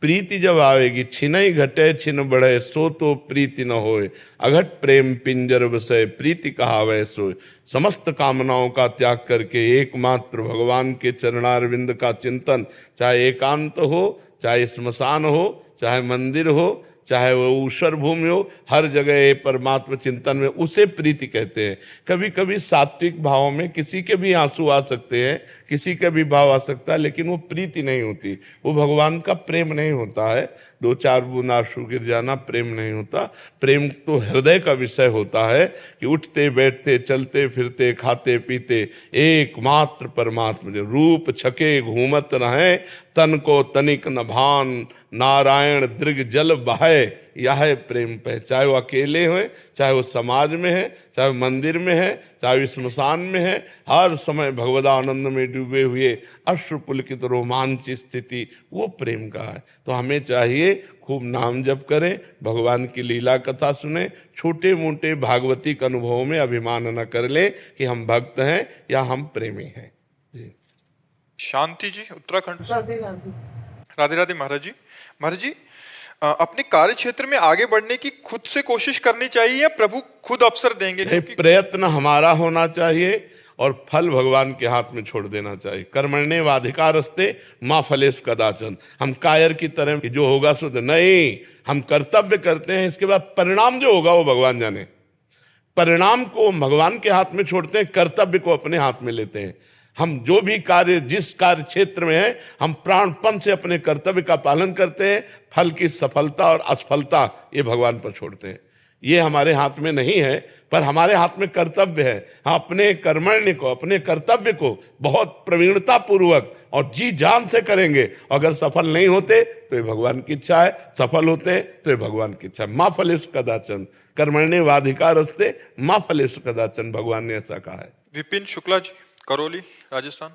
प्रीति जब आवेगी, छिनई घटे छिन बढ़े, सो तो प्रीति न होए, अघट प्रेम पिंजर बसे, प्रीति कहावे सोए। समस्त कामनाओं का त्याग करके एकमात्र भगवान के चरणारविंद का चिंतन, चाहे एकांत हो, चाहे स्मशान हो, चाहे मंदिर हो, चाहे वो ऊषर भूमि हो, हर जगह ये परमात्मा चिंतन में, उसे प्रीति कहते हैं। कभी कभी सात्विक भावों में किसी के भी आंसू आ सकते हैं, किसी का भी भाव आ सकता है, लेकिन वो प्रीति नहीं होती, वो भगवान का प्रेम नहीं होता है। 2-4 बूंद आंसू गिर जाना प्रेम नहीं होता। प्रेम तो हृदय का विषय होता है कि उठते बैठते चलते फिरते खाते पीते एकमात्र परमात्मा, रूप छके घूमत रहे, तन को तनिक न भान, नारायण दृग जल बहाए, यह प्रेम पे। चाहे वो अकेले हो, चाहे वो समाज में है, चाहे वो मंदिर में है, चाहे वो स्मशान में है, हर समय भगवदानंद में डूबे हुए अश्रुपुलकित रोमांच स्थिति, वो प्रेम का है। तो हमें चाहिए खूब नाम जप करें, भगवान की लीला कथा सुने, छोटे मोटे भागवतिक अनुभवों में अभिमान न कर ले कि हम भक्त हैं या हम प्रेमी हैं। शांति जी उत्तराखंड से। राधे राधे। राधे राधे महाराज जी। महाराज जी, अपने कार्य क्षेत्र में आगे बढ़ने की खुद से कोशिश करनी चाहिए या प्रभु खुद अवसर देंगे? प्रयत्न हमारा होना चाहिए और फल भगवान के हाथ में छोड़ देना चाहिए। कर्मण्येवाधिकारस्ते मा फलेषु कदाचन। हम कायर की तरह जो होगा सो नहीं, हम कर्तव्य करते हैं, इसके बाद परिणाम जो होगा वो भगवान जाने। परिणाम को भगवान के हाथ में छोड़ते हैं, कर्तव्य को अपने हाथ में लेते हैं। हम जो भी कार्य जिस कार्य क्षेत्र में है, हम प्राणपण से अपने कर्तव्य का पालन करते हैं, फल की सफलता और असफलता ये भगवान पर छोड़ते हैं। ये हमारे हाथ में नहीं है, पर हमारे हाथ में कर्तव्य है। हम अपने कर्मण्य को, अपने कर्तव्य को बहुत प्रवीणता पूर्वक और जी जान से करेंगे। अगर सफल नहीं होते तो ये भगवान की इच्छा है, सफल होते तो ये भगवान की इच्छा है। माँ फलेषु कदाचन, कर्मण्येवाधिकारस्ते माँ फलेषु कदाचन, भगवान ने ऐसा कहा है। विपिन शुक्ला जी, करौली राजस्थान।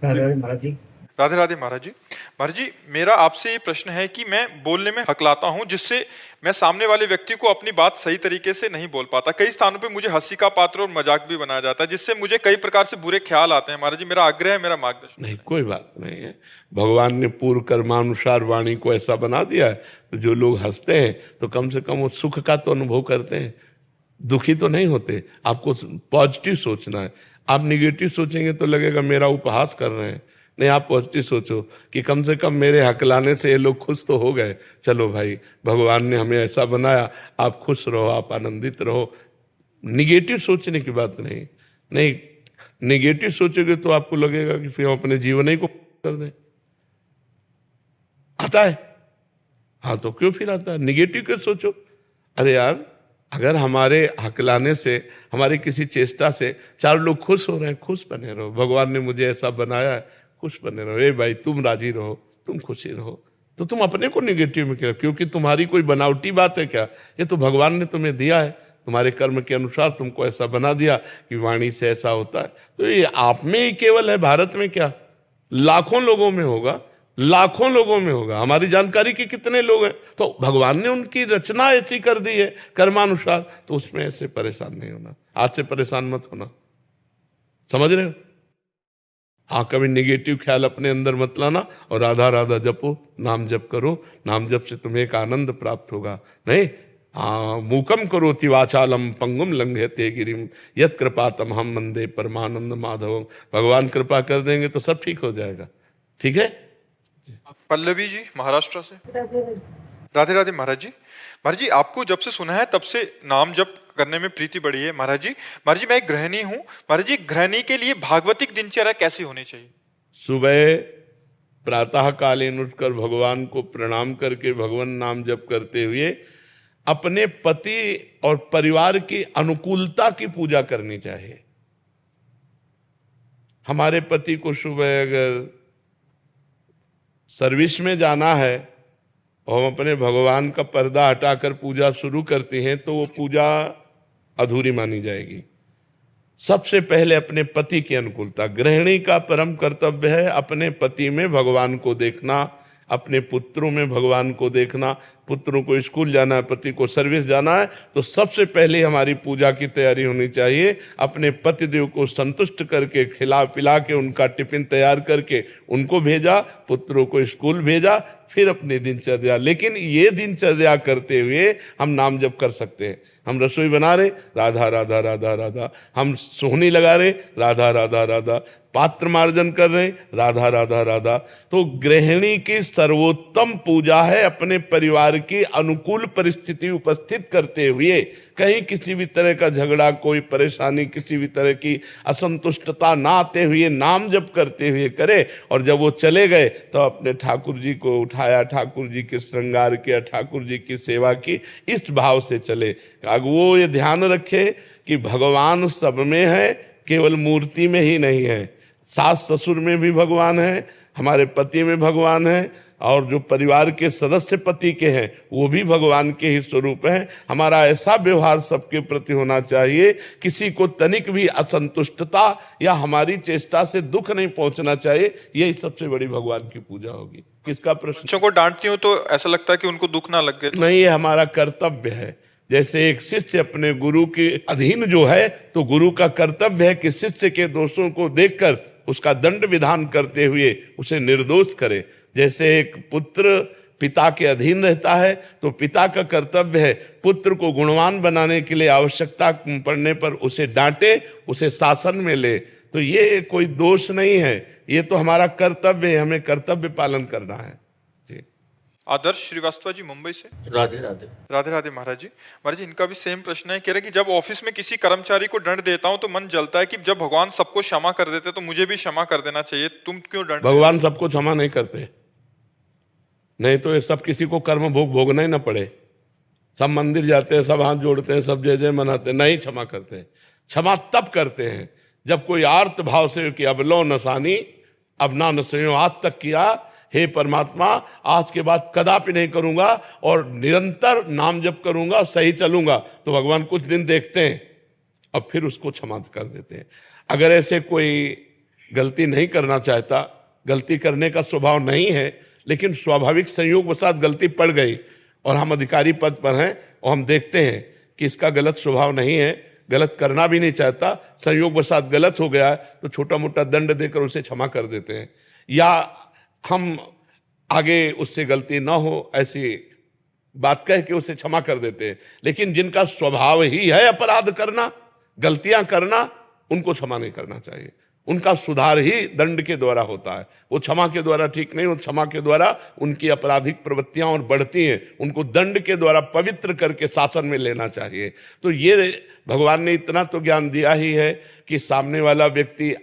राधे राधे महाराज जी। राधे राधे महाराज जी। महाराज जी, मेरा आपसे ये प्रश्न है कि मैं बोलने में हकलाता हूं, जिससे मैं सामने वाले व्यक्ति को अपनी बात सही तरीके से नहीं बोल पाता। कई स्थानों पे मुझे हंसी का पात्र और मजाक भी बनाया जाता है, जिससे मुझे कई प्रकार से बुरे ख्याल आते हैं। महाराज जी, मेरा आग्रह है, मेरा मार्गदर्शन। नहीं, कोई बात नहीं है। भगवान ने पूर्व कर्मानुसार वाणी को ऐसा बना दिया है, तो जो लोग हंसते हैं तो कम से कम वो सुख का तो अनुभव करते हैं, दुखी तो नहीं होते। आपको पॉजिटिव सोचना है। आप निगेटिव सोचेंगे तो लगेगा मेरा उपहास कर रहे हैं। नहीं, आप पॉजिटिव सोचो कि कम से कम मेरे हकलाने से ये लोग खुश तो हो गए। चलो भाई, भगवान ने हमें ऐसा बनाया, आप खुश रहो, आप आनंदित रहो। निगेटिव सोचने की बात नहीं। नहीं, निगेटिव सोचोगे तो आपको लगेगा कि फिर हम अपने जीवन ही को कर दें। आता है, हाँ, तो क्यों फिर आता है? निगेटिव क्यों सोचो? अरे यार, अगर हमारे हकलाने से, हमारे किसी चेष्टा से चार लोग खुश हो रहे हैं, खुश बने रहो। भगवान ने मुझे ऐसा बनाया है, खुश बने रहो। ए भाई, तुम राजी रहो, तुम खुशी रहो। तो तुम अपने को निगेटिव में क्यों? क्योंकि तुम्हारी कोई बनावटी बात है क्या? ये तो भगवान ने तुम्हें दिया है, तुम्हारे कर्म के अनुसार तुमको ऐसा बना दिया कि वाणी से ऐसा होता है। तो ये आप में ही केवल है, भारत में क्या, लाखों लोगों में होगा, लाखों लोगों में होगा। हमारी जानकारी के कितने लोग हैं? तो भगवान ने उनकी रचना ऐसी कर दी है कर्मानुसार, तो उसमें ऐसे परेशान नहीं होना। आज से परेशान मत होना, समझ रहे हो? हाँ, कभी निगेटिव ख्याल अपने अंदर मत लाना, और राधा राधा जपो, नाम जप करो। नाम जप से तुम्हें एक आनंद प्राप्त होगा। नहीं, हाँ, मूकम करोति वाचालम पंगुम लंघयते गिरिम यत् कृपातम हम वंदे परमानंद माधवम। भगवान कृपा कर देंगे तो सब ठीक हो जाएगा। ठीक है? पल्लवी जी, महाराष्ट्र से। राधे राधे महाराज जी। महाराज जी, आपको जब से सुना है तब से नाम जप करने में प्रीति बढ़ी है। महाराज जी, मैं एक गृहिणी हूँ। महाराज जी, गृहिणी के लिए भागवतिक दिनचर्या कैसी होनी चाहिए? सुबह प्रातः कालीन उठकर भगवान को प्रणाम करके भगवान नाम जप करते हुए अपने पति और परिवार की अनुकूलता की पूजा करनी चाहिए। हमारे पति को सुबह अगर सर्विस में जाना है और हम अपने भगवान का पर्दा हटाकर पूजा शुरू करते हैं तो वो पूजा अधूरी मानी जाएगी। सबसे पहले अपने पति की अनुकूलता। गृहिणी का परम कर्तव्य है अपने पति में भगवान को देखना, अपने पुत्रों में भगवान को देखना। पुत्रों को स्कूल जाना है, पति को सर्विस जाना है, तो सबसे पहले हमारी पूजा की तैयारी होनी चाहिए। अपने पतिदेव को संतुष्ट करके, खिला पिला के, उनका टिफिन तैयार करके उनको भेजा, पुत्रों को स्कूल भेजा, फिर अपनी दिनचर्या। लेकिन ये दिनचर्या करते हुए हम नाम जप कर सकते हैं। हम रसोई बना रहे, राधा राधा राधा राधा, हम सोहनी लगा रहे, राधा राधा राधा, पात्र मार्जन कर रहे, राधा राधा राधा। तो गृहिणी की सर्वोत्तम पूजा है अपने परिवार की अनुकूल परिस्थिति उपस्थित करते हुए, कहीं किसी भी तरह का झगड़ा, कोई परेशानी, किसी भी तरह की असंतुष्टता ना आते हुए नाम जप करते हुए करे। और जब वो चले गए तो अपने ठाकुर जी को उठाया, ठाकुर जी के श्रृंगार किया, ठाकुर जी की सेवा की, इस भाव से चले। वो ये ध्यान रखे कि भगवान सब में है, केवल मूर्ति में ही नहीं है। सास ससुर में भी भगवान है, हमारे पति में भगवान है, और जो परिवार के सदस्य पति के हैं वो भी भगवान के ही स्वरूप हैं। हमारा ऐसा व्यवहार सबके प्रति होना चाहिए, किसी को तनिक भी असंतुष्टता या हमारी चेष्टा से दुख नहीं पहुंचना चाहिए। यही सबसे बड़ी भगवान की पूजा होगी। किसका प्रश्न? बच्चों को डांटती हूँ तो ऐसा लगता है कि उनको दुख ना लग गए। नहीं, ये हमारा कर्तव्य है। जैसे एक शिष्य अपने गुरु के अधीन जो है, तो गुरु का कर्तव्य है कि शिष्य के दोषों को देखकर उसका दंड विधान करते हुए उसे निर्दोष करे। जैसे एक पुत्र पिता के अधीन रहता है, तो पिता का कर्तव्य है पुत्र को गुणवान बनाने के लिए आवश्यकता पड़ने पर उसे डांटे, उसे शासन में ले। तो ये कोई दोष नहीं है, ये तो हमारा कर्तव्य है, हमें कर्तव्य पालन करना है। आदर्श श्रीवास्तव जी, मुंबई से। राधे राधे। राधे राधे महाराज जी। महाराज जी, इनका भी सेम प्रश्न है। कह रहे कि जब ऑफिस में किसी कर्मचारी को दंड देता हूं तो मन जलता है कि जब भगवान सबको क्षमा कर देते तो मुझे भी क्षमा कर देना चाहिए, तुम क्यों दंड? भगवान सबको क्षमा नहीं करते, नहीं तो ये सब किसी को कर्म भोग भोगना ही ना पड़े। सब मंदिर जाते हैं, सब हाथ जोड़ते हैं, सब जय जय मनाते हैं, नहीं क्षमा करते हैं। क्षमा तब करते हैं जब कोई आर्त भाव से कि अब लो नसानी, अब ना नसो, आज तक किया, हे परमात्मा आज के बाद कदापि नहीं करूंगा और निरंतर नाम जप करूंगा, सही चलूंगा। तो भगवान कुछ दिन देखते हैं और फिर उसको क्षमा कर देते हैं। अगर ऐसे कोई गलती नहीं करना चाहता गलती करने का स्वभाव नहीं है, लेकिन स्वाभाविक संयोगवशात गलती पड़ गई और हम अधिकारी पद पर हैं और हम देखते हैं कि इसका गलत स्वभाव नहीं है, गलत करना भी नहीं चाहता, संयोगवशात गलत हो गया है, तो छोटा मोटा दंड देकर उसे क्षमा कर देते हैं, या हम आगे उससे गलती ना हो ऐसी बात कह के उसे क्षमा कर देते हैं। लेकिन जिनका स्वभाव ही है अपराध करना, गलतियां करना, उनको क्षमा नहीं करना चाहिए। उनका सुधार ही दंड के द्वारा होता है, वो क्षमा के द्वारा ठीक नहीं, वो क्षमा के द्वारा उनकी आपराधिक प्रवृत्तियां और बढ़ती हैं, उनको दंड के द्वारा पवित्र करके शासन में लेना चाहिए। तो ये भगवान ने इतना तो ज्ञान दिया ही है कि सामने वाला व्यक्ति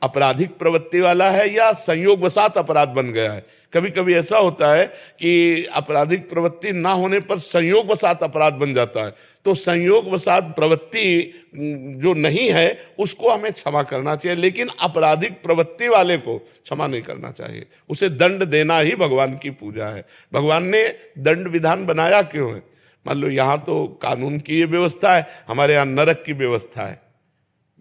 आपराधिक प्रवृत्ति वाला है या संयोगवशात अपराध बन गया है। कभी कभी ऐसा होता है कि आपराधिक प्रवृत्ति ना होने पर संयोगवशात अपराध बन जाता है, तो संयोगवशात प्रवृत्ति जो नहीं है उसको हमें क्षमा करना चाहिए, लेकिन आपराधिक प्रवृत्ति वाले को क्षमा नहीं करना चाहिए, उसे दंड देना ही भगवान की पूजा है। भगवान ने दंड विधान बनाया क्यों है? मान लो यहाँ तो कानून की ये व्यवस्था है, हमारे यहाँ नरक की व्यवस्था है,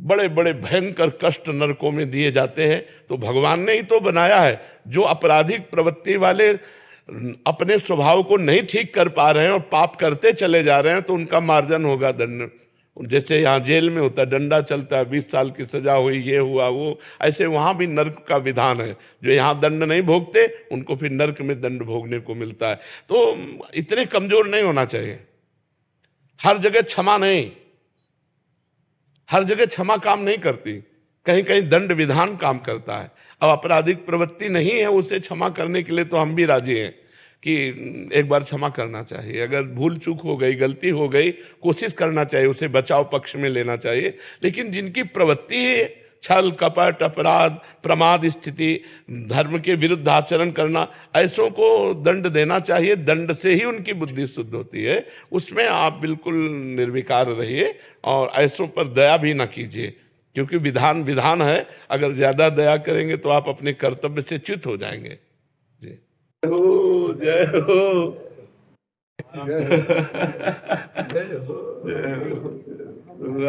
बड़े बड़े भयंकर कष्ट नरकों में दिए जाते हैं, तो भगवान ने ही तो बनाया है। जो आपराधिक प्रवृत्ति वाले अपने स्वभाव को नहीं ठीक कर पा रहे हैं और पाप करते चले जा रहे हैं, तो उनका मार्जन होगा दंड। जैसे यहाँ जेल में होता है, डंडा चलता है, 20 साल की सजा हुई, ये हुआ वो, ऐसे वहाँ भी नर्क का विधान है। जो यहाँ दंड नहीं भोगते उनको फिर नर्क में दंड भोगने को मिलता है। तो इतने कमजोर नहीं होना चाहिए। हर जगह क्षमा नहीं, हर जगह क्षमा काम नहीं करती, कहीं कहीं दंड विधान काम करता है। अब आपराधिक प्रवृत्ति नहीं है, उसे क्षमा करने के लिए तो हम भी राजी हैं कि एक बार क्षमा करना चाहिए। अगर भूल चूक हो गई, गलती हो गई, कोशिश करना चाहिए, उसे बचाव पक्ष में लेना चाहिए। लेकिन जिनकी प्रवृत्ति है छल कपट अपराध प्रमाद स्थिति, धर्म के विरुद्ध आचरण करना, ऐसों को दंड देना चाहिए। दंड से ही उनकी बुद्धि शुद्ध होती है। उसमें आप बिल्कुल निर्विकार रहिए और ऐसों पर दया भी ना कीजिए, क्योंकि विधान विधान है। अगर ज्यादा दया करेंगे तो आप अपने कर्तव्य से च्युत हो जाएंगे। जी जय हो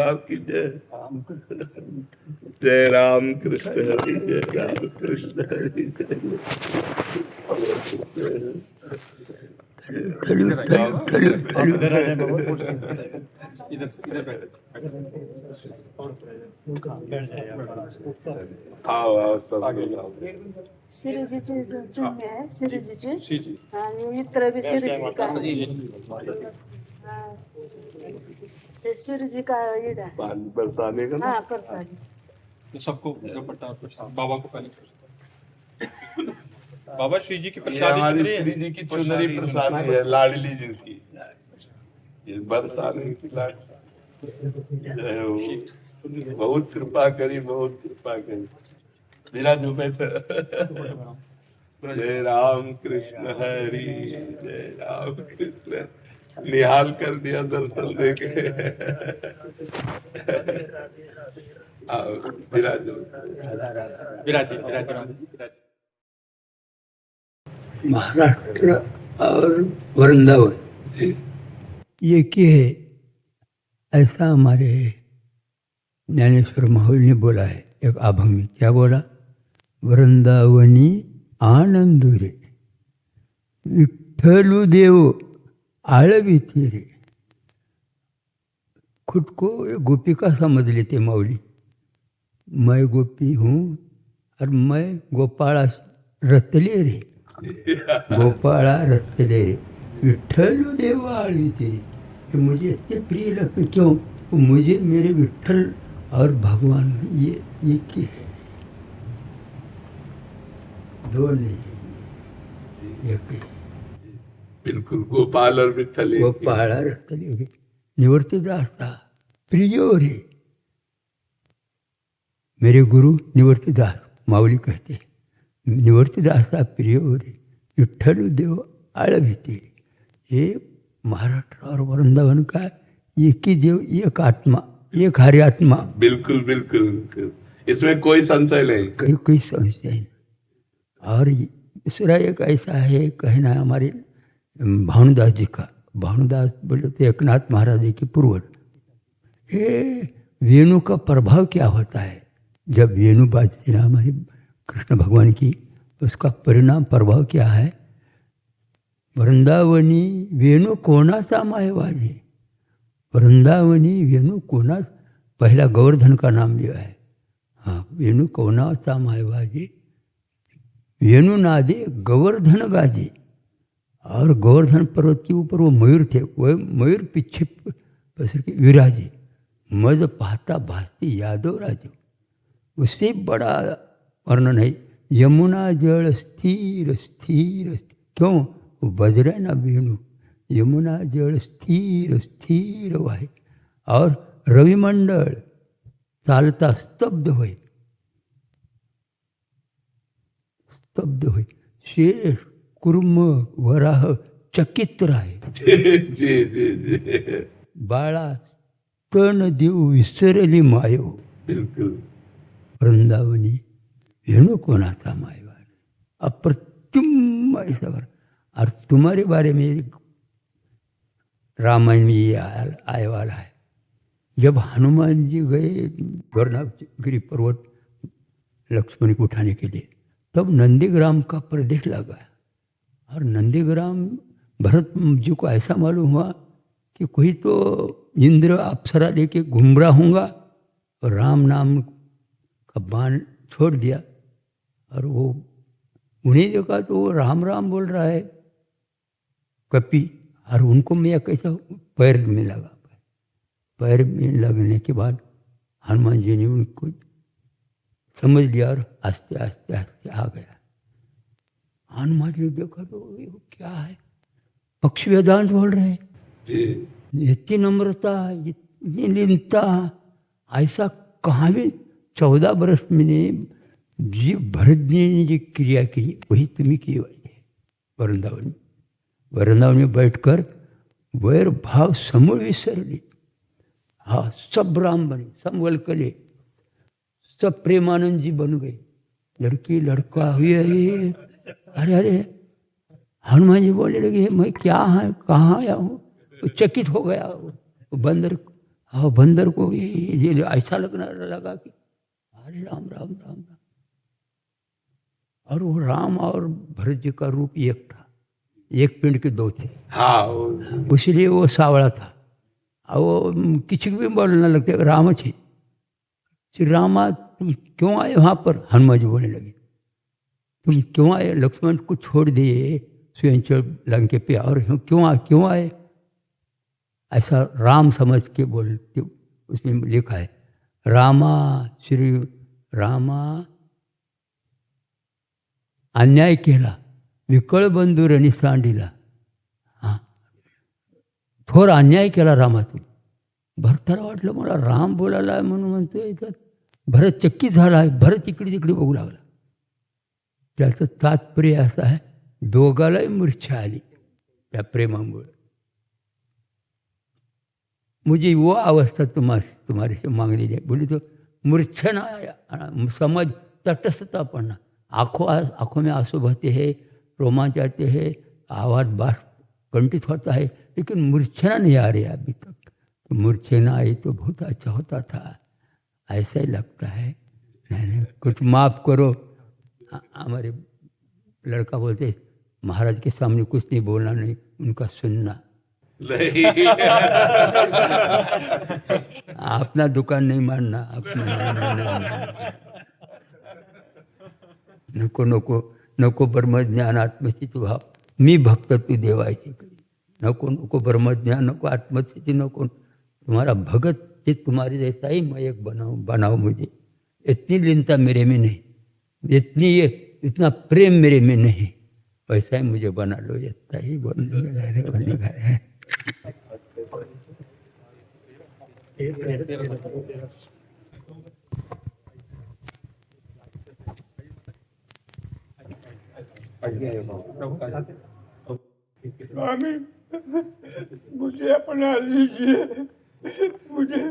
आपकी जय। जय राम कृष्ण हरि, जय राम कृष्ण हरि, आओ सब शिरीजीची चुम्मी आहे शिरीजीची आणि मित्र बी शिरीजी का ते शिरीजी का इडा पानी बरसाने का हाँ करता तो सबको दुपट्टा बाबा को पहले बाबा श्री जी की प्रसादी हमारी चुनरी है। श्री जी की चुनरी प्रसादी है, लाडली जी की, ये बरसाने की लाडली। जय हो, बहुत कृपा करी, बहुत कृपा करी। मेरा जो मैं जय राम कृष्ण हरि, जय राम कृष्ण, निहाल कर दिया दर्शन देके। आओ विराजो, महाराष्ट्र और वृंदावन एक ही है, ऐसा हमारे ज्ञानेश्वर महावीर ने बोला है एक अभंग में। क्या बोला? वृंदावनी आनंदुरे विठ्ठलु देव आळविती रे। खुद को गोपिका समझ लेते मौली, मैं गोपी हूँ और मैं गोपाला रतले रे, गोपाला रतले रे, विठ्ठलु देव आळविती रे। कि मुझे इतने प्रिय लगते, क्यों? मुझे मेरे विठ्ठल और भगवान ये एक ही है, दो नहीं है, एक ही। बिल्कुल गोपाल और विठ्ठल एक ही। गोपाल और विठ्ठल निवर्तिदास प्रियो रे। मेरे गुरु निवर्तिदास माऊली कहते हैं, निवर्तिदास प्रियो रे विठ्ठल देव आळविती। ये महाराष्ट्र और वृंदावन का एक ही देव, एक आत्मा, एक हरि आत्मा। बिल्कुल बिल्कुल बिल्कुल, इसमें कोई संशय नहीं, कोई संशय नहीं। और दूसरा एक ऐसा है कहना हमारे भानुदास जी का। भानुदास बोले तो एकनाथ महाराज जी के पूर्वज। ये वेणु का प्रभाव क्या होता है? जब वेणु बाजती ना हमारे कृष्ण भगवान की, उसका परिणाम प्रभाव क्या है? वृंदावनी वेणू कोणाचा मायवाजी, वृंदावनी वेणू कोणा, पहला गोवर्धन का नाम लिया है। हाँ, वेणु कोणाचा मायवाजी, वेणु नादे गोवर्धन गाजे। और गोवर्धन पर्वत के ऊपर वो मयूर थे, वो मयूर पीछे पसर के विराजे, मद पाता भासती यादव राजू। उससे बड़ा वर्णन है, यमुना जल स्थिर स्थिर, क्यों? वो बज रहे ना वेणु, यमुना जल स्थिर स्थिर वाहे, और रविमंडल चालता स्तब्ध होय, स्तब्ध होय, शेष कुर्म वराह चकित राहे। जी जी जी, बाळा तन देव विसरली मायो, बिल्कुल। वृंदावनी वेणु कोणाचा मायवार, अप्रतिम ऐसा। और तुम्हारे बारे में रामायण में ये आए वाला है। जब हनुमान जी गए वर्णागिरी पर्वत लक्ष्मण को उठाने के लिए, तब नंदीग्राम का प्रदेश लगा। और नंदीग्राम भरत जी को ऐसा मालूम हुआ कि कोई तो इंद्र अप्सरा लेके घूम रहा होगा, और राम नाम का बाण छोड़ दिया, और वो उन्हें देखा तो वो राम राम बोल रहा है कपि, और उनको मैं कैसा पैर में लगा, पैर में लगने के बाद हनुमान जी ने उनको समझ लिया और आस्ते आस्ते आस्ते आ गया। हनुमान जी देखा तो ये क्या है, पक्षी वेदांत बोल रहे हैं, इतनी नम्रता, इतनी लीनता, ऐसा कहाँ भी 14 वर्ष मैंने जी भरत जी ने जो क्रिया की वही तुम्हें की हुई है। वृंदावन, वृंदावन में बैठकर वैर भाव समूल विसर ली। हाँ, सब राम बने, सब वलकले, सब प्रेमानंद जी बन गए, लड़की लड़का हुए। अरे अरे, हनुमान जी बोलने लगे मैं क्या है, कहाँ आया हूँ? वो चकित हो गया। वो बंदर, हाँ बंदर को ये ऐसा लगना लगा कि अरे राम राम राम राम। और वो राम और भरत जी का रूप एक था, एक पिंड के दो थे। हाँ, इसलिए वो सावड़ा था, और वो किसी को भी बोलने लगते राम थे। श्री रामा तुम क्यों आए वहाँ पर? हनुमान जी बोलने लगे तुम क्यों आए? लक्ष्मण को छोड़ दिए स्वयं लंके पे, और क्यों आए? ऐसा राम समझ के बोलते, उसमें लिखा है रामा, श्री रामा अन्याय केला, विकळ बंधुरणी सांडिला। हां, थोर अन्याय केला रामा तू। भरताला वाटलं मला राम बोलायला म्हणून म्हणतोय, तर भरत चक्कीत झाला आहे। भरत इकडे तिकडे बघू लागला। त्याचं तात्पर्य असं आहे, दोघालाही मूर्छा आली त्या प्रेमामुळे। मुझे वो अवस्था तुम्हारे से मांगनी है। बोली तो मूर्छना, समझ, तटस्थता पड़ना, आँखों में आंसू बहते हैं, रोमांच आते हैं, आवाज़ बाष्प कंठित होता है, लेकिन मूर्छना नहीं आ रही अभी तक। तो मूर्छना आई तो बहुत अच्छा होता था, ऐसा ही लगता है। नहीं, कुछ माफ़ करो। हमारे लड़का बोलते महाराज के सामने कुछ नहीं बोलना, नहीं उनका सुनना। नहीं। अपना दुकान नहीं मानना, अपना नको नको नको ब्रह्मज्ञान आत्मस्थिती भाव, मी भक्त तू देवायची करी। नको नको ब्रह्मज्ञान, नको आत्मस्थिति, नको तुम्हारा भगत, ये तुम्हारे जैसा ही मैं एक बनाओ मुझे। इतनी लीनता मेरे में नहीं, इतना प्रेम मेरे में नहीं, वैसा ही मुझे बना लो, इतना ही बनेगा। मुझे अपना लीजिए, मुझे।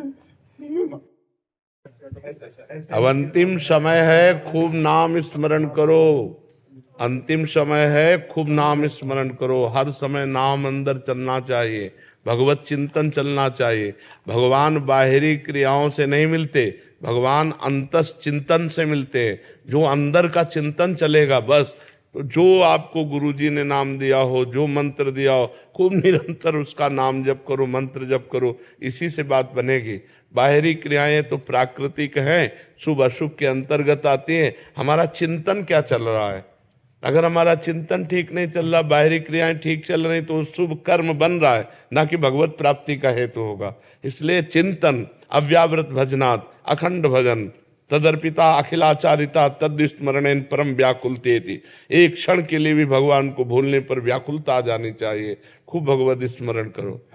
अब अंतिम समय है, खूब नाम स्मरण करो। अंतिम समय है, खूब नाम स्मरण करो। हर समय नाम अंदर चलना चाहिए, भगवत चिंतन चलना चाहिए। भगवान बाहरी क्रियाओं से नहीं मिलते, भगवान अंतस चिंतन से मिलते हैं। जो अंदर का चिंतन चलेगा बस, तो जो आपको गुरुजी ने नाम दिया हो, जो मंत्र दिया हो, खूब निरंतर उसका नाम जप करो, मंत्र जप करो, इसी से बात बनेगी। बाहरी क्रियाएं तो प्राकृतिक हैं, शुभ अशुभ के अंतर्गत आती हैं। हमारा चिंतन क्या चल रहा है? अगर हमारा चिंतन ठीक नहीं चल रहा, बाहरी क्रियाएं ठीक चल रही, तो शुभ कर्म बन रहा है, ना कि भगवत प्राप्ति का हेतु होगा। इसलिए चिंतन, अव्यावृत भजनात्, अखंड भजन, तदर्पिता अखिलाचारिता तद्स्मरणेन परम व्याकुलतेति। एक क्षण के लिए भी भगवान को भूलने पर व्याकुलता आ जानी चाहिए। खूब भगवत स्मरण करो।